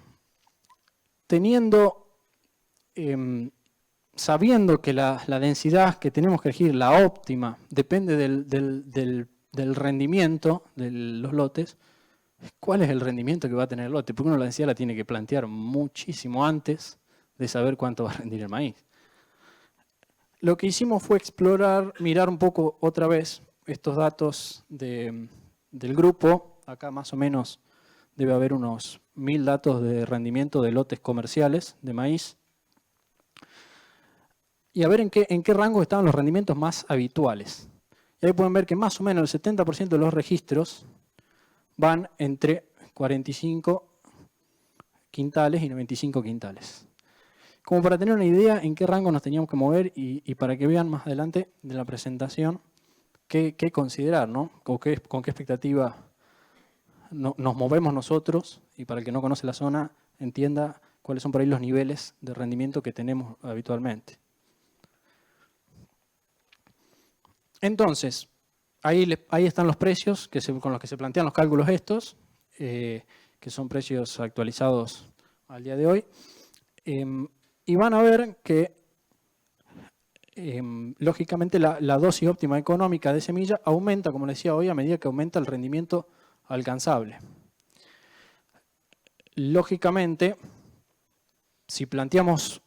sabiendo que la densidad que tenemos que elegir, la óptima, depende del rendimiento de los lotes, ¿cuál es el rendimiento que va a tener el lote? Porque uno la densidad la tiene que plantear muchísimo antes de saber cuánto va a rendir el maíz. Lo que hicimos fue mirar un poco otra vez estos datos del grupo. Acá más o menos debe haber unos 1000 datos de rendimiento de lotes comerciales de maíz. Y a ver en qué rango estaban los rendimientos más habituales. Y ahí pueden ver que más o menos el 70% de los registros van entre 45 quintales y 95 quintales. Como para tener una idea en qué rango nos teníamos que mover y para que vean más adelante de la presentación qué considerar, ¿no? Con qué expectativa nos movemos nosotros, y para el que no conoce la zona entienda cuáles son por ahí los niveles de rendimiento que tenemos habitualmente. Entonces, ahí están los precios con los que se plantean los cálculos estos, que son precios actualizados al día de hoy. Y van a ver que, lógicamente, la dosis óptima económica de semilla aumenta, como les decía hoy, a medida que aumenta el rendimiento alcanzable. Lógicamente, si planteamos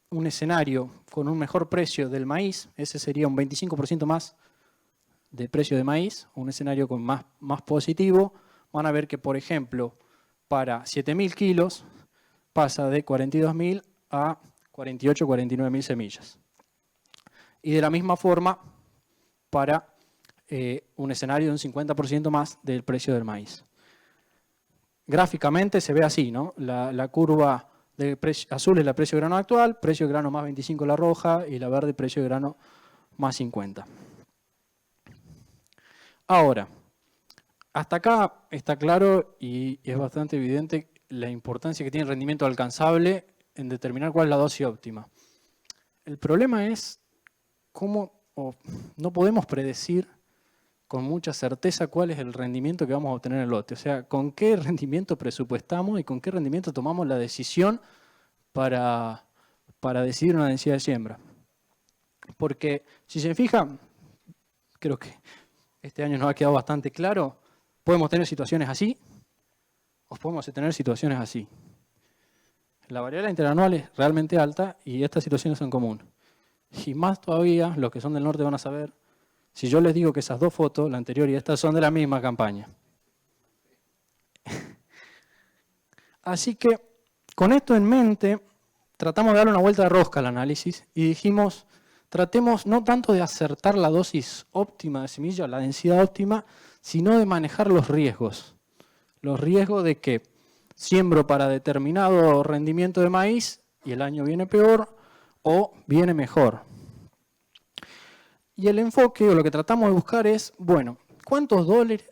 un escenario con un mejor precio del maíz, ese sería un 25% más de precio de maíz, un escenario con más positivo. Van a ver que, por ejemplo, para 7.000 kilos pasa de 42.000 a 48.000, 49.000 semillas. Y de la misma forma, para un escenario de un 50% más del precio del maíz. Gráficamente se ve así, ¿no? La curva de azul es el precio de grano actual, precio de grano más 25 la roja, y la verde precio de grano más 50. Ahora, hasta acá está claro y es bastante evidente la importancia que tiene el rendimiento alcanzable en determinar cuál es la dosis óptima. El problema es cómo no podemos predecir con mucha certeza cuál es el rendimiento que vamos a obtener en el lote. O sea, con qué rendimiento presupuestamos y con qué rendimiento tomamos la decisión para decidir una densidad de siembra. Porque si se fijan, creo que este año nos ha quedado bastante claro, podemos tener situaciones así o podemos tener situaciones así. La variabilidad interanual es realmente alta y estas situaciones son comunes. Y más todavía, los que son del norte van a saber, si yo les digo que esas dos fotos, la anterior y esta, son de la misma campaña. Así que, con esto en mente, tratamos de darle una vuelta de rosca al análisis y dijimos, tratemos no tanto de acertar la dosis óptima de semilla, la densidad óptima, sino de manejar los riesgos. Los riesgos de que siembro para determinado rendimiento de maíz y el año viene peor o viene mejor. Y el enfoque, o lo que tratamos de buscar es, bueno, ¿cuántos dólares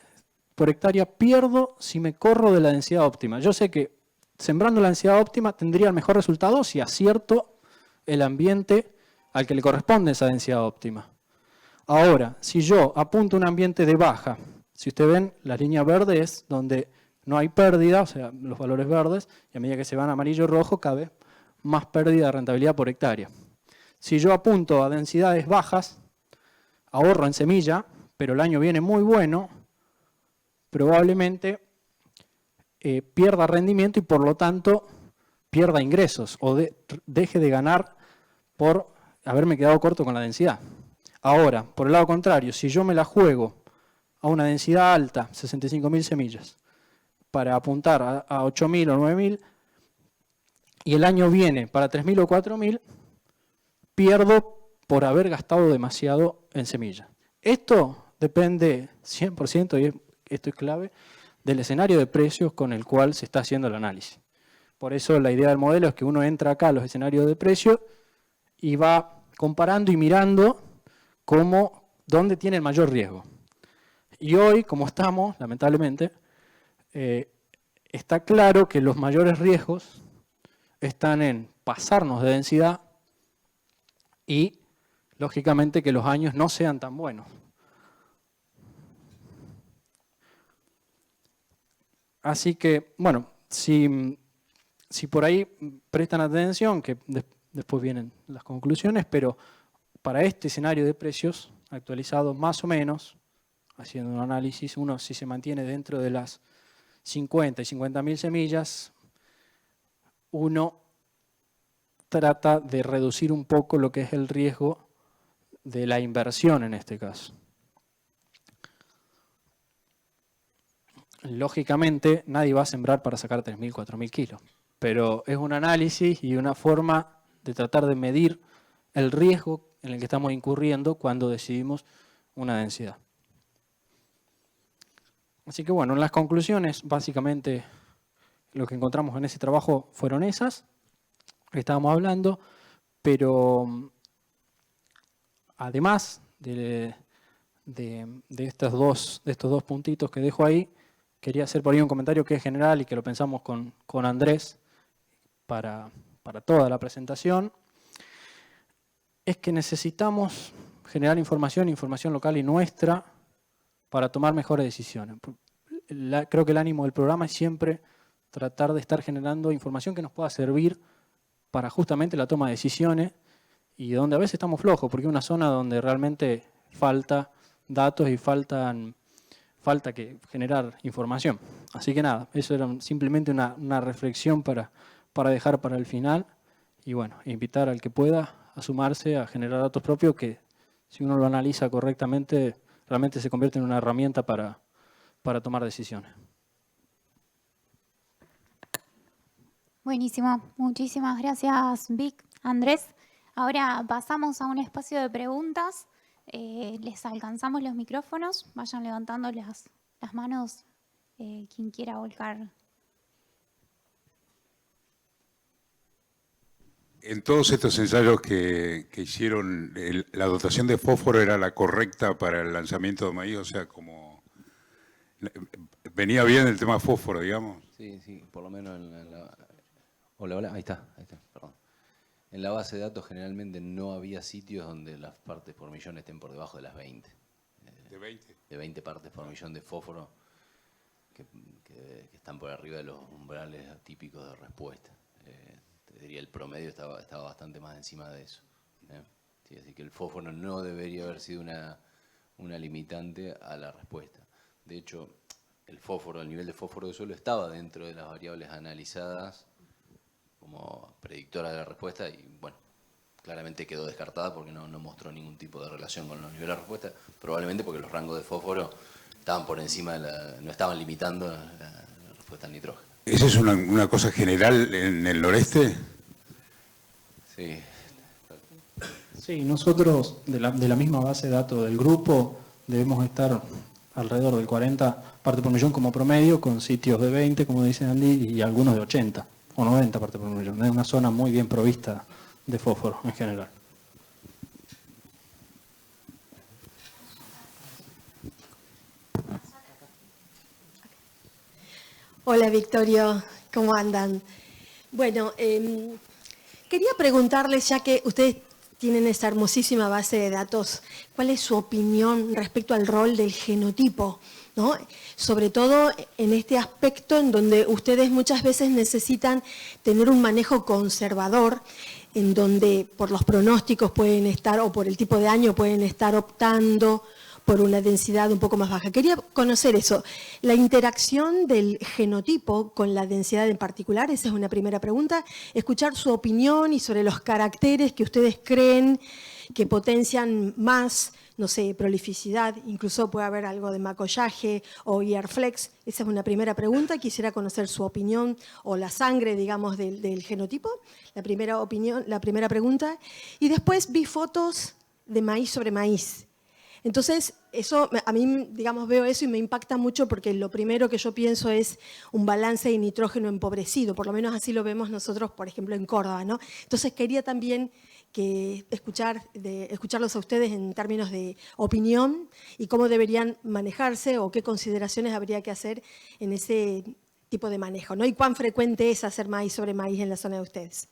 por hectárea pierdo si me corro de la densidad óptima? Yo sé que sembrando la densidad óptima tendría el mejor resultado si acierto el ambiente al que le corresponde esa densidad óptima. Ahora, si yo apunto a un ambiente de baja Si ustedes ven, la línea verde es donde no hay pérdida, o sea, los valores verdes, y a medida que se van amarillo y rojo, cabe más pérdida de rentabilidad por hectárea. Si yo apunto a densidades bajas, ahorro en semilla, pero el año viene muy bueno, probablemente pierda rendimiento y por lo tanto pierda ingresos o deje de ganar por haberme quedado corto con la densidad. Ahora, por el lado contrario, si yo me la juego a una densidad alta, 65.000 semillas, para apuntar a 8.000 o 9.000, y el año viene para 3.000 o 4.000, pierdo por haber gastado demasiado en semillas. Esto depende 100%, y esto es clave, del escenario de precios con el cual se está haciendo el análisis. Por eso la idea del modelo es que uno entra acá a los escenarios de precios y va comparando y mirando dónde tiene el mayor riesgo. Y hoy, como estamos, lamentablemente, está claro que los mayores riesgos están en pasarnos de densidad y, lógicamente, que los años no sean tan buenos. Así que, bueno, si por ahí prestan atención, que después vienen las conclusiones, pero para este escenario de precios actualizado más o menos, haciendo un análisis, uno si se mantiene dentro de las 50 y 50.000 semillas, uno trata de reducir un poco lo que es el riesgo de la inversión en este caso. Lógicamente, nadie va a sembrar para sacar 3.000, 4.000 kilos, pero es un análisis y una forma de tratar de medir el riesgo en el que estamos incurriendo cuando decidimos una densidad. Así que bueno, en las conclusiones, básicamente lo que encontramos en ese trabajo fueron esas que estábamos hablando, pero además de estos dos puntitos que dejo ahí, quería hacer por ahí un comentario que es general y que lo pensamos con Andrés para toda la presentación. Es que necesitamos generar información local y nuestra para tomar mejores decisiones. Creo que el ánimo del programa es siempre tratar de estar generando información que nos pueda servir para justamente la toma de decisiones y donde a veces estamos flojos, porque es una zona donde realmente falta datos y falta que generar información. Así que nada, eso era simplemente una reflexión para dejar para el final y bueno, invitar al que pueda a sumarse a generar datos propios que si uno lo analiza correctamente realmente se convierte en una herramienta para tomar decisiones. Buenísimo, muchísimas gracias Vic, Andrés. Ahora pasamos a un espacio de preguntas. Les alcanzamos los micrófonos, vayan levantando las manos quien quiera volcar. En todos estos ensayos que hicieron, la dotación de fósforo era la correcta para el lanzamiento de maíz, o sea, como venía bien el tema fósforo, digamos. Sí, por lo menos en la... Hola, ahí está, perdón. En la base de datos generalmente no había sitios donde las partes por millón estén por debajo de las 20. ¿De 20? De 20 partes por millón de fósforo que están por arriba de los umbrales típicos de respuesta. Te diría el promedio estaba bastante más encima de eso. Sí, así que el fósforo no debería haber sido una limitante a la respuesta. De hecho, el nivel de fósforo de suelo estaba dentro de las variables analizadas como predictora de la respuesta y bueno, claramente quedó descartada porque no mostró ningún tipo de relación con los niveles de respuesta, probablemente porque los rangos de fósforo estaban por encima no estaban limitando la respuesta al nitrógeno. ¿Esa es una cosa general en el noreste? Sí. Sí, nosotros de la misma base de datos del grupo debemos estar alrededor del 40 partes por millón como promedio, con sitios de 20, como dice Andy, y algunos de 80 o 90 partes por millón. Es una zona muy bien provista de fósforo en general. Hola Victorio, ¿cómo andan? Bueno, quería preguntarles, ya que ustedes tienen esa hermosísima base de datos. ¿Cuál es su opinión respecto al rol del genotipo, ¿no? Sobre todo en este aspecto en donde ustedes muchas veces necesitan tener un manejo conservador, en donde por los pronósticos pueden estar, o por el tipo de año pueden estar optando por una densidad un poco más baja. Quería conocer eso, la interacción del genotipo con la densidad en particular, esa es una primera pregunta. Escuchar su opinión y sobre los caracteres que ustedes creen que potencian más, no sé, prolificidad, incluso puede haber algo de macollaje o IR-flex. Esa es una primera pregunta. Quisiera conocer su opinión o la sangre, digamos, del genotipo. La primera pregunta. Y después vi fotos de maíz sobre maíz. Entonces, eso, a mí, digamos, veo eso y me impacta mucho porque lo primero que yo pienso es un balance de nitrógeno empobrecido, por lo menos así lo vemos nosotros, por ejemplo, en Córdoba, ¿no? Entonces, quería también escucharlos a ustedes en términos de opinión y cómo deberían manejarse o qué consideraciones habría que hacer en ese tipo de manejo, ¿no? Y cuán frecuente es hacer maíz sobre maíz en la zona de ustedes.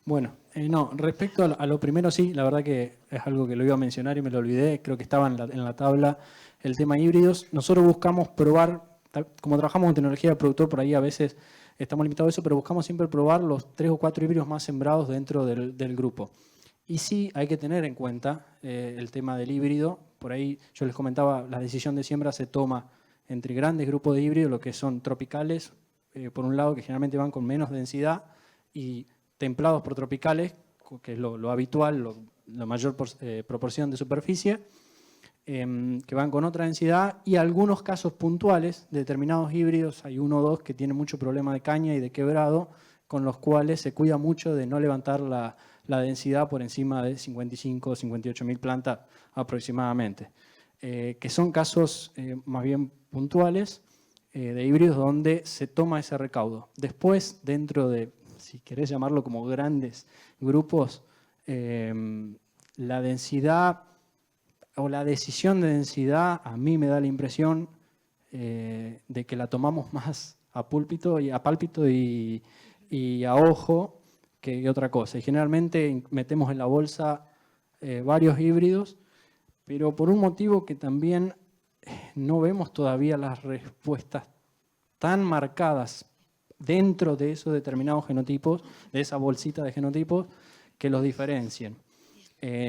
Bueno, no, respecto a lo primero sí, la verdad que es algo que lo iba a mencionar y me lo olvidé, creo que estaba en la tabla el tema híbridos. Nosotros buscamos probar, como trabajamos en tecnología de productor, por ahí a veces estamos limitados a eso, pero buscamos siempre probar los 3 o 4 híbridos más sembrados dentro del grupo. Y sí, hay que tener en cuenta el tema del híbrido. Por ahí yo les comentaba, la decisión de siembra se toma entre grandes grupos de híbridos, lo que son tropicales, por un lado, que generalmente van con menos densidad, y templados por tropicales, que es lo habitual, la mayor proporción de superficie, que van con otra densidad, y algunos casos puntuales de determinados híbridos, hay 1 o 2 que tienen mucho problema de caña y de quebrado, con los cuales se cuida mucho de no levantar la densidad por encima de 55 o 58 mil plantas aproximadamente, que son casos más bien puntuales de híbridos donde se toma ese recaudo. Después, dentro de, si querés llamarlo como grandes grupos, la densidad o la decisión de densidad a mí me da la impresión de que la tomamos más a pálpito y a ojo que otra cosa. Y generalmente metemos en la bolsa varios híbridos, pero por un motivo que también no vemos todavía las respuestas tan marcadas dentro de esos determinados genotipos, de esa bolsita de genotipos, que los diferencien.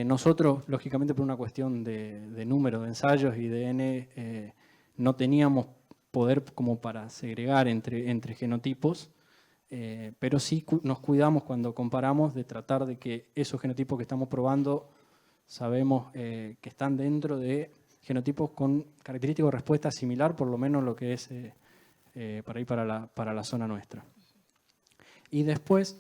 Nosotros, lógicamente, por una cuestión de número de ensayos y de N, no teníamos poder como para segregar entre genotipos, pero sí nos cuidamos cuando comparamos de tratar de que esos genotipos que estamos probando sabemos que están dentro de genotipos con características de respuesta similar, por lo menos lo que es para la zona nuestra. Y después,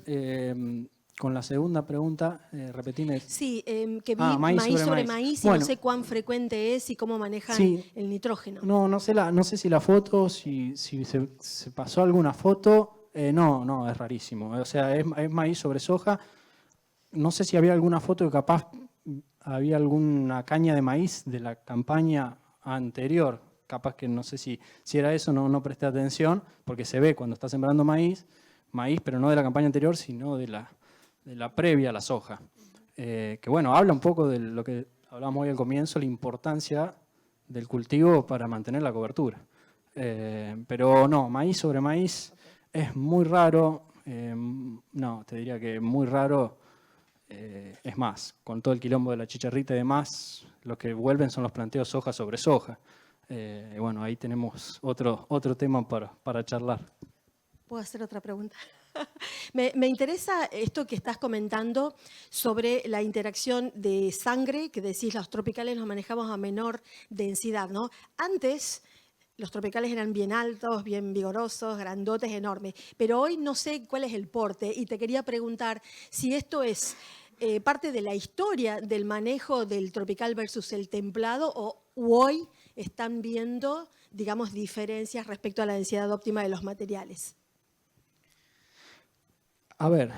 con la segunda pregunta, repetime. Sí, que vi maíz sobre maíz y bueno, no sé cuán frecuente es y cómo manejan el nitrógeno. No sé si la foto, si se pasó alguna foto, no, es rarísimo. O sea, es maíz sobre soja. No sé si había alguna foto que capaz había alguna caña de maíz de la campaña anterior. Capaz que no sé si era eso, no presté atención, porque se ve cuando está sembrando maíz, pero no de la campaña anterior, sino de la previa a la soja. Que bueno, habla un poco de lo que hablábamos hoy al comienzo, la importancia del cultivo para mantener la cobertura. Pero no, maíz sobre maíz es muy raro, no, te diría que muy raro. Es más, con todo el quilombo de la chicharrita y demás, lo que vuelven son los planteos soja sobre soja. Bueno, ahí tenemos otro tema para charlar. ¿Puedo hacer otra pregunta? Me interesa esto que estás comentando sobre la interacción de sangre, que decís los tropicales los manejamos a menor densidad, ¿no? Antes los tropicales eran bien altos, bien vigorosos, grandotes, enormes, pero hoy no sé cuál es el porte y te quería preguntar si esto es parte de la historia del manejo del tropical versus el templado o hoy están viendo, digamos, diferencias respecto a la densidad óptima de los materiales. A ver,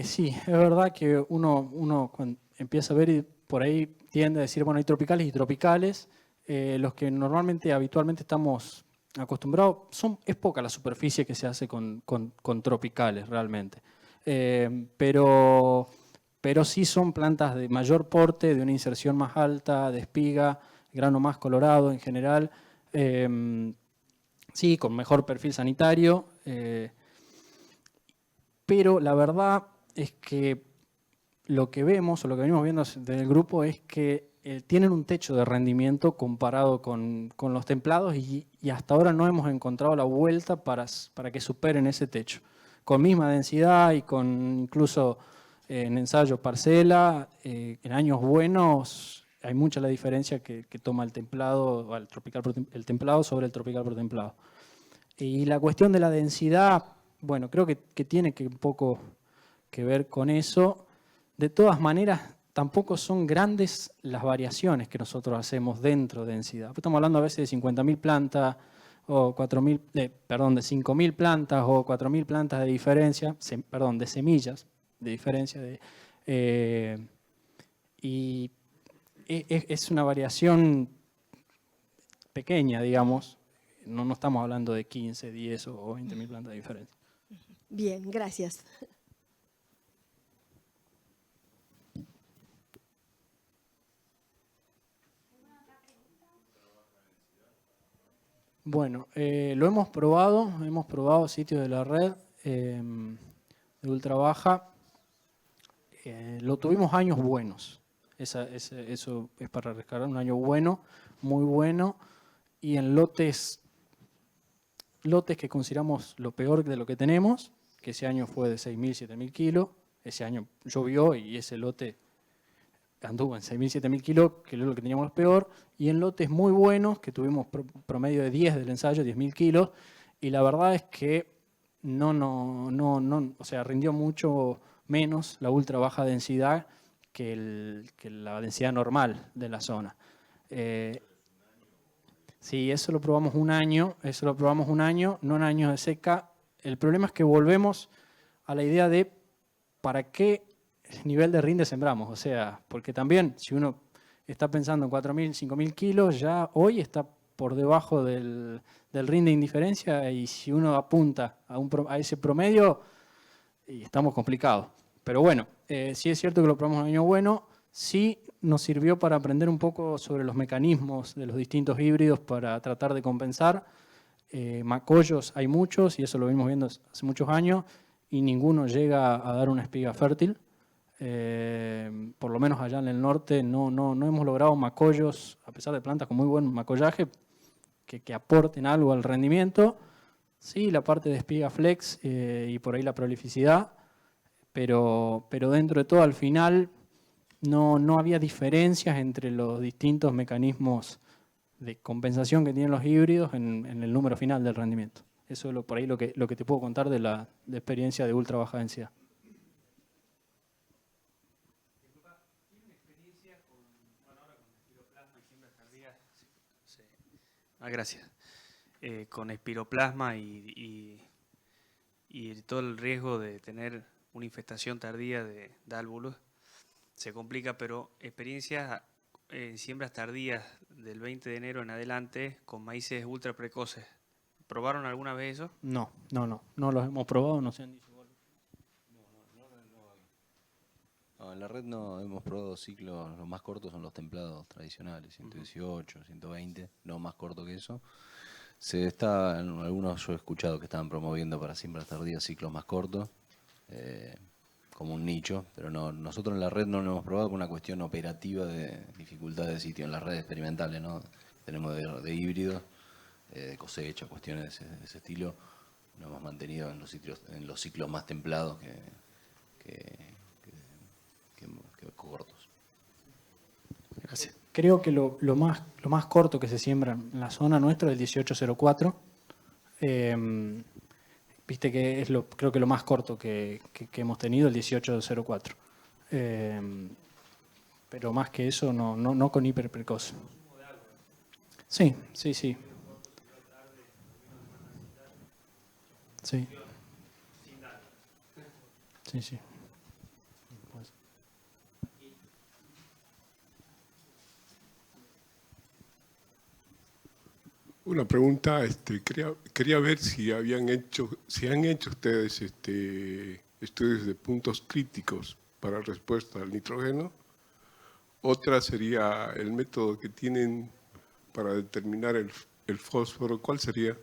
sí, es verdad que uno cuando empieza a ver y por ahí tiende a decir, bueno, hay tropicales y tropicales. Los que normalmente, habitualmente estamos acostumbrados, es poca la superficie que se hace con tropicales realmente. Pero pero sí son plantas de mayor porte, de una inserción más alta, de espiga, grano más colorado en general, sí, con mejor perfil sanitario, pero la verdad es que lo que vemos, o lo que venimos viendo del grupo, es que tienen un techo de rendimiento comparado con los templados y hasta ahora no hemos encontrado la vuelta para que superen ese techo. Con misma densidad y con incluso en ensayos parcela, en años buenos hay mucha la diferencia que toma el templado, el templado sobre el tropical por templado. Y la cuestión de la densidad, bueno, creo que tiene un poco que ver con eso. De todas maneras, tampoco son grandes las variaciones que nosotros hacemos dentro de densidad. Estamos hablando a veces de 50.000 plantas, o 5.000 plantas o 4.000 plantas de diferencia, de semillas de diferencia. Y es una variación pequeña, digamos. No estamos hablando de 15, 10 o 20.000 plantas de diferencia. Bien, gracias. Bueno, lo hemos probado sitios de la red de ultra baja. Lo tuvimos años buenos. Eso es para rescatar un año bueno, muy bueno. Y en lotes que consideramos lo peor de lo que tenemos, que ese año fue de 6.000, 7.000 kilos. Ese año llovió y ese lote anduvo en 6.000, 7.000 kilos, que es lo que teníamos peor, y en lotes muy buenos, que tuvimos promedio de 10 del ensayo, 10.000 kilos, y la verdad es que o sea, rindió mucho menos la ultra baja densidad que la densidad normal de la zona. Sí, eso lo probamos un año, no en años de seca. El problema es que volvemos a la idea de para qué nivel de rinde sembramos, o sea, porque también si uno está pensando en 4.000, 5.000 kilos, ya hoy está por debajo del rinde de indiferencia, y si uno apunta a ese promedio, y estamos complicados. Pero bueno, sí es cierto que lo probamos en un año bueno, sí nos sirvió para aprender un poco sobre los mecanismos de los distintos híbridos para tratar de compensar. Macollos hay muchos, y eso lo venimos viendo hace muchos años, y ninguno llega a dar una espiga fértil. Por lo menos allá en el norte no hemos logrado macollos, a pesar de plantas con muy buen macollaje, que aporten algo al rendimiento. Sí, la parte de espiga flex y por ahí la prolificidad, pero dentro de todo al final no había diferencias entre los distintos mecanismos de compensación que tienen los híbridos en el número final del rendimiento. Eso es por ahí lo que te puedo contar de la experiencia de ultra baja densidad. Gracias. Con espiroplasma y todo el riesgo de tener una infestación tardía de álvulos se complica, pero experiencias en siembras tardías del 20 de enero en adelante con maíces ultra precoces. ¿Probaron alguna vez eso? No los hemos probado, no se han dicho. No, en la red no hemos probado ciclos, los más cortos son los templados tradicionales, 118, 120, no más corto que eso. Algunos yo he escuchado que estaban promoviendo para siembras tardías ciclos más cortos, como un nicho, pero nosotros en la red no lo hemos probado por una cuestión operativa de dificultad de sitio en las redes experimentales, ¿no? Tenemos de híbridos, de cosecha, cuestiones de ese estilo. Nos hemos mantenido en los ciclos más templados que cortos. Gracias. Creo que lo más corto que se siembra en la zona nuestra es el 1804. Viste que es creo que lo más corto que hemos tenido, el 1804. Pero más que eso, no con hiperprecoz. Sí. Sí. Una pregunta, quería ver si han hecho ustedes estudios de puntos críticos para respuesta al nitrógeno. Otra sería el método que tienen para determinar el fósforo. ¿Cuál sería?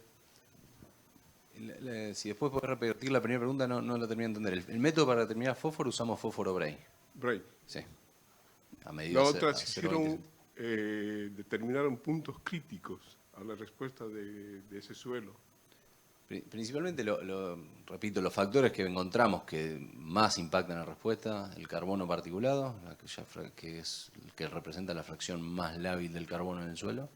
Si después podés repetir la primera pregunta, no la terminé de entender. El método para determinar fósforo usamos fósforo Bray. Bray. Sí. A medida La otra se hicieron, determinaron puntos críticos a la respuesta de ese suelo. Principalmente, repito, los factores que encontramos que más impactan la respuesta: el carbono particulado, que es el que representa la fracción más lábil del carbono en el suelo;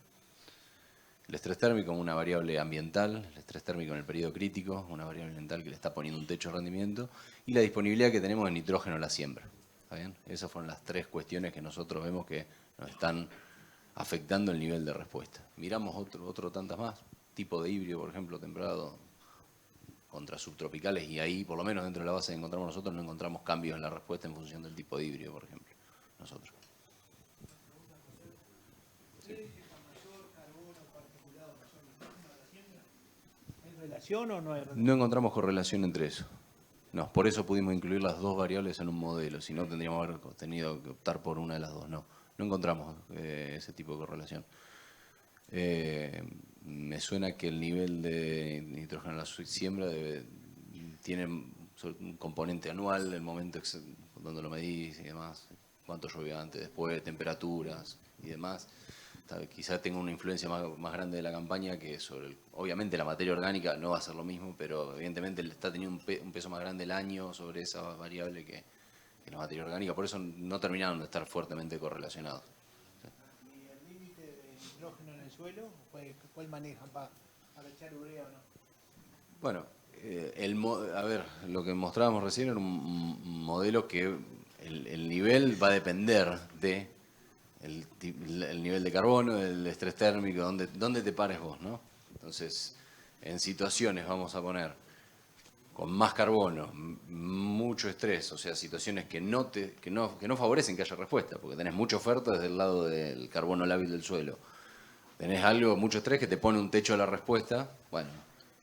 el estrés térmico, una variable ambiental, el estrés térmico en el periodo crítico, una variable ambiental que le está poniendo un techo de rendimiento; y la disponibilidad que tenemos de nitrógeno en la siembra. ¿Está bien? Esas fueron las tres cuestiones que nosotros vemos que nos están afectando el nivel de respuesta. Miramos otro tantas más, tipo de híbrido, por ejemplo, templado contra subtropicales, y ahí, por lo menos dentro de la base que encontramos nosotros, no encontramos cambios en la respuesta en función del tipo de híbrido, por ejemplo, nosotros. ¿Hay relación o no hay relación? No encontramos correlación entre eso. No, por eso pudimos incluir las dos variables en un modelo, si no tendríamos que haber tenido que optar por una de las dos. No encontramos ese tipo de correlación. Me suena que el nivel de nitrógeno en la siembra tiene un componente anual, el momento donde lo medís y demás, cuánto llovió antes, después, temperaturas y demás. Quizás tenga una influencia más grande de la campaña que sobre obviamente la materia orgánica no va a ser lo mismo, pero evidentemente está teniendo un peso más grande el año sobre esa variable que la materia orgánica, por eso no terminaron de estar fuertemente correlacionados. ¿Y el límite de nitrógeno en el suelo? ¿Cuál manejan para echar urea o no? Bueno, a ver, lo que mostrábamos recién era un modelo que el nivel va a depender de el nivel de carbono, el estrés térmico, dónde te pares vos, ¿no? Entonces, en situaciones, vamos a poner, con más carbono, mucho estrés, o sea, situaciones que no favorecen que haya respuesta, porque tenés mucha oferta desde el lado del carbono lábil del suelo. Tenés mucho estrés que te pone un techo a la respuesta, bueno,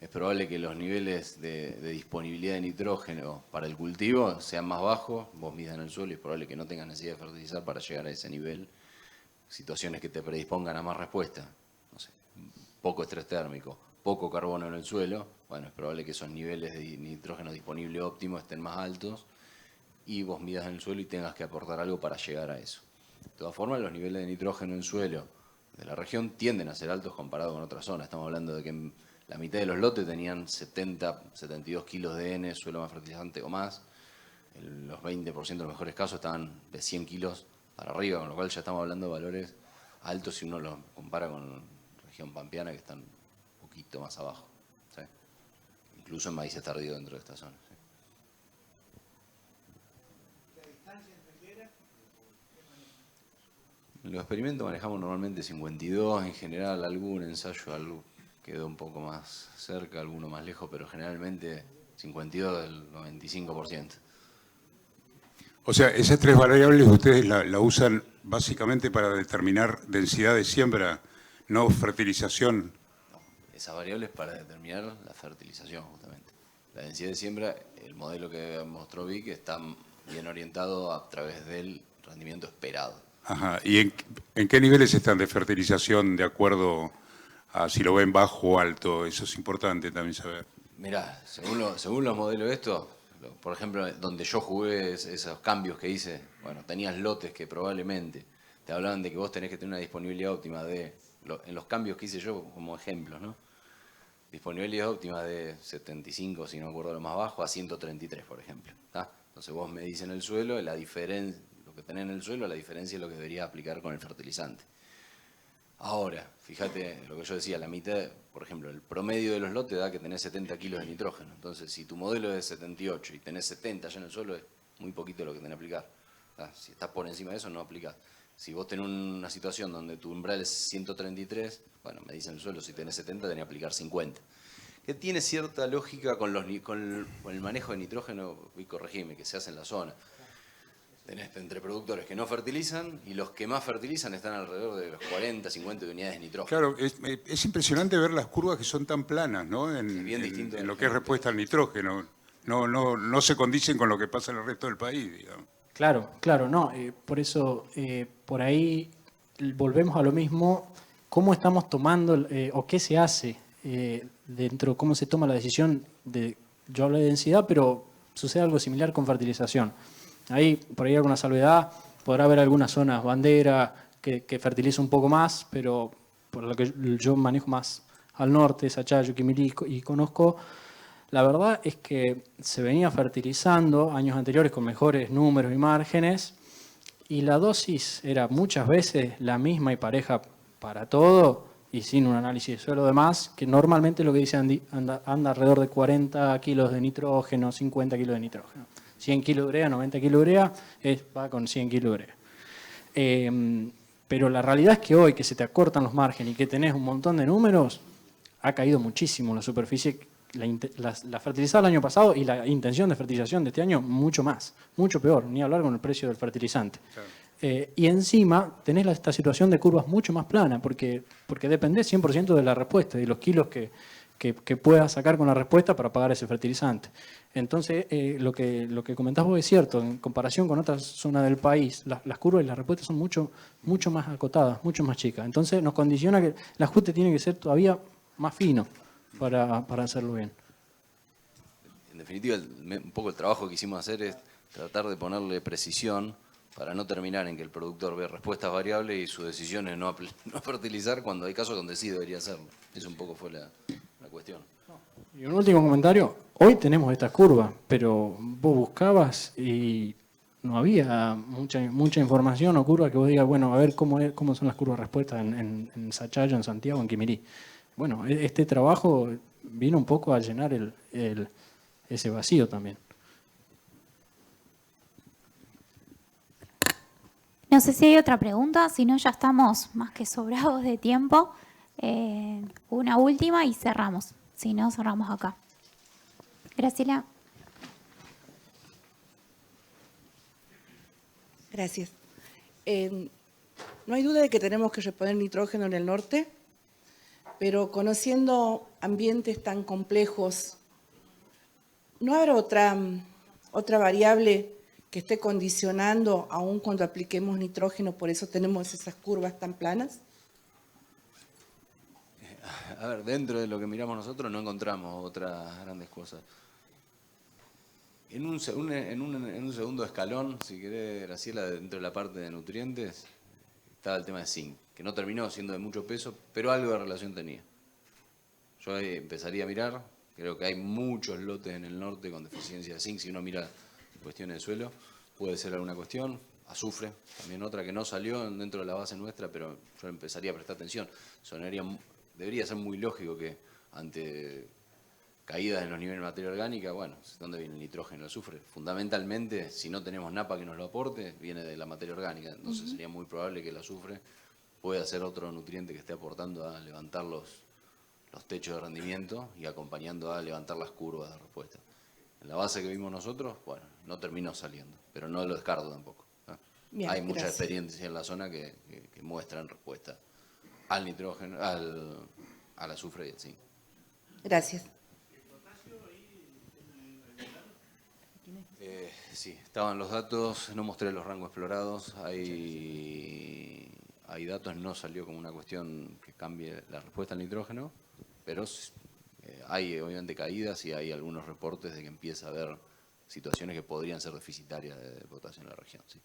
es probable que los niveles de disponibilidad de nitrógeno para el cultivo sean más bajos, vos midas en el suelo y es probable que no tengas necesidad de fertilizar para llegar a ese nivel. Situaciones que te predispongan a más respuesta, no sé, poco estrés térmico, poco carbono en el suelo, bueno, es probable que esos niveles de nitrógeno disponible óptimo estén más altos y vos midas en el suelo y tengas que aportar algo para llegar a eso. De todas formas, los niveles de nitrógeno en suelo de la región tienden a ser altos comparado con otras zonas. Estamos hablando de que en la mitad de los lotes tenían 72 kilos de N, suelo más fertilizante o más. Los 20% de los mejores casos estaban de 100 kilos para arriba, con lo cual ya estamos hablando de valores altos si uno los compara con la región pampeana, que están un poquito más abajo, ¿sí? Incluso en maíces tardíos dentro de esta zona. ¿Sí? ¿La distancia entre higueras? Los experimentos manejamos normalmente 52, en general algún ensayo algo quedó un poco más cerca, alguno más lejos, pero generalmente 52 del 95%. O sea, esas tres variables ustedes la usan básicamente para determinar densidad de siembra, no fertilización. No, esas variables para determinar la fertilización, justamente. La densidad de siembra, el modelo que mostró Vic, está bien orientado a través del rendimiento esperado. Ajá. ¿Y en qué niveles están de fertilización de acuerdo a si lo ven bajo o alto? Eso es importante también saber. Mirá, según los modelos de estos, por ejemplo, donde yo jugué esos cambios que hice, bueno, tenías lotes que probablemente te hablaban de que vos tenés que tener una disponibilidad óptima en los cambios que hice yo como ejemplos, ¿no? Disponibilidad óptima de 75, si no me acuerdo lo más bajo, a 133, por ejemplo. ¿Tá? Entonces vos me dices en el suelo, lo que tenés en el suelo, la diferencia es lo que deberías aplicar con el fertilizante. Ahora, fíjate lo que yo decía, la mitad, por ejemplo, el promedio de los lotes da que tenés 70 kilos de nitrógeno. Entonces, si tu modelo es de 78 y tenés 70 ya en el suelo, es muy poquito lo que tenés que aplicar. Si estás por encima de eso, no aplicás. Si vos tenés una situación donde tu umbral es 133, bueno, me dicen el suelo, si tenés 70 tenés que aplicar 50. Que tiene cierta lógica con el manejo de nitrógeno, y corregime, que se hace en la zona. Tenés entre productores que no fertilizan y los que más fertilizan están alrededor de los 40, 50 unidades de nitrógeno. Claro, es impresionante ver las curvas que son tan planas, ¿no? Bien en lo que es respuesta al nitrógeno. No se condicen con lo que pasa en el resto del país, digamos. Claro, claro, no. Por eso, por ahí volvemos a lo mismo. ¿Cómo estamos tomando o qué se hace dentro, cómo se toma la decisión de, yo hablé de densidad, pero sucede algo similar con fertilización? Ahí, por ahí alguna salvedad, podrá haber algunas zonas bandera que fertiliza un poco más, pero por lo que yo manejo más al norte, Sachayo, Quimirí, y conozco, la verdad es que se venía fertilizando años anteriores con mejores números y márgenes, y la dosis era muchas veces la misma y pareja para todo, y sin un análisis de suelo de más, que normalmente lo que dice Andy anda alrededor de 40 kilos de nitrógeno, 50 kilos de nitrógeno. 100 kilos de urea, 90 kilos de urea, va con 100 kilos de urea. Pero la realidad es que hoy, que se te acortan los márgenes y que tenés un montón de números, ha caído muchísimo la superficie, la fertilizada el año pasado y la intención de fertilización de este año mucho más, mucho peor, ni hablar con el precio del fertilizante. Claro. Y encima tenés esta situación de curvas mucho más planas, porque dependés 100% de la respuesta y los kilos que puedas sacar con la respuesta para pagar ese fertilizante. Entonces, lo que comentás vos es cierto, en comparación con otras zonas del país, las curvas y las respuestas son mucho más acotadas, mucho más chicas. Entonces, nos condiciona que el ajuste tiene que ser todavía más fino para hacerlo bien. En definitiva, un poco el trabajo que hicimos hacer es tratar de ponerle precisión para no terminar en que el productor ve respuestas variables y su decisión es no fertilizar cuando hay casos donde sí debería hacerlo. Eso un poco fue la cuestión. Y un último comentario. Hoy tenemos estas curvas, pero vos buscabas y no había mucha información o curva que vos digas, bueno, a ver cómo son las curvas de respuesta en Sachayo, en Santiago, en Quimirí. Bueno, este trabajo vino un poco a llenar ese vacío también. No sé si hay otra pregunta, si no ya estamos más que sobrados de tiempo. Una última y cerramos. Si no, cerramos acá. Graciela. Gracias. No hay duda de que tenemos que reponer nitrógeno en el norte, pero conociendo ambientes tan complejos, ¿no habrá otra variable que esté condicionando aún cuando apliquemos nitrógeno, por eso tenemos esas curvas tan planas? A ver, dentro de lo que miramos nosotros no encontramos otras grandes cosas. En un segundo escalón, si querés, Graciela, dentro de la parte de nutrientes, estaba el tema de zinc, que no terminó siendo de mucho peso, pero algo de relación tenía. Yo ahí empezaría a mirar, creo que hay muchos lotes en el norte con deficiencia de zinc, si uno mira cuestiones de suelo, puede ser alguna cuestión. Azufre, también otra que no salió dentro de la base nuestra, pero yo empezaría a prestar atención. Debería ser muy lógico que ante caídas en los niveles de materia orgánica, bueno, ¿dónde viene el nitrógeno, el azufre? Fundamentalmente, si no tenemos napa que nos lo aporte, viene de la materia orgánica. Entonces sería muy probable que el azufre pueda ser otro nutriente que esté aportando a levantar los techos de rendimiento y acompañando a levantar las curvas de respuesta. En la base que vimos nosotros, bueno, no terminó saliendo, pero no lo descarto tampoco. Bien, hay mucha experiencia en la zona que muestran respuesta al nitrógeno, al azufre y al zinc. Gracias. Sí, estaban los datos, no mostré los rangos explorados, hay datos, no salió como una cuestión que cambie la respuesta al nitrógeno, pero hay obviamente caídas y hay algunos reportes de que empieza a haber situaciones que podrían ser deficitarias de potasio en la región. Sí.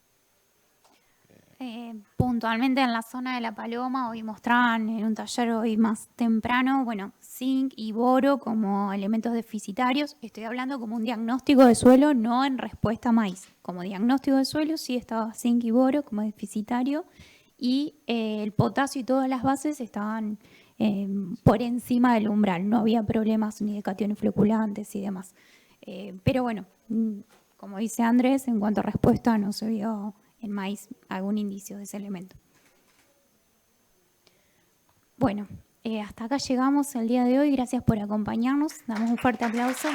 Puntualmente en la zona de La Paloma, hoy mostraban en un taller hoy más temprano, bueno, zinc y boro como elementos deficitarios. Estoy hablando como un diagnóstico de suelo, no en respuesta a maíz. Como diagnóstico de suelo sí estaba zinc y boro como deficitario y el potasio y todas las bases estaban por encima del umbral. No había problemas ni de cationes floculantes y demás. Pero bueno, como dice Andrés, en cuanto a respuesta no se vio en maíz algún indicio de ese elemento. Bueno, hasta acá llegamos el día de hoy. Gracias por acompañarnos. Damos un fuerte aplauso.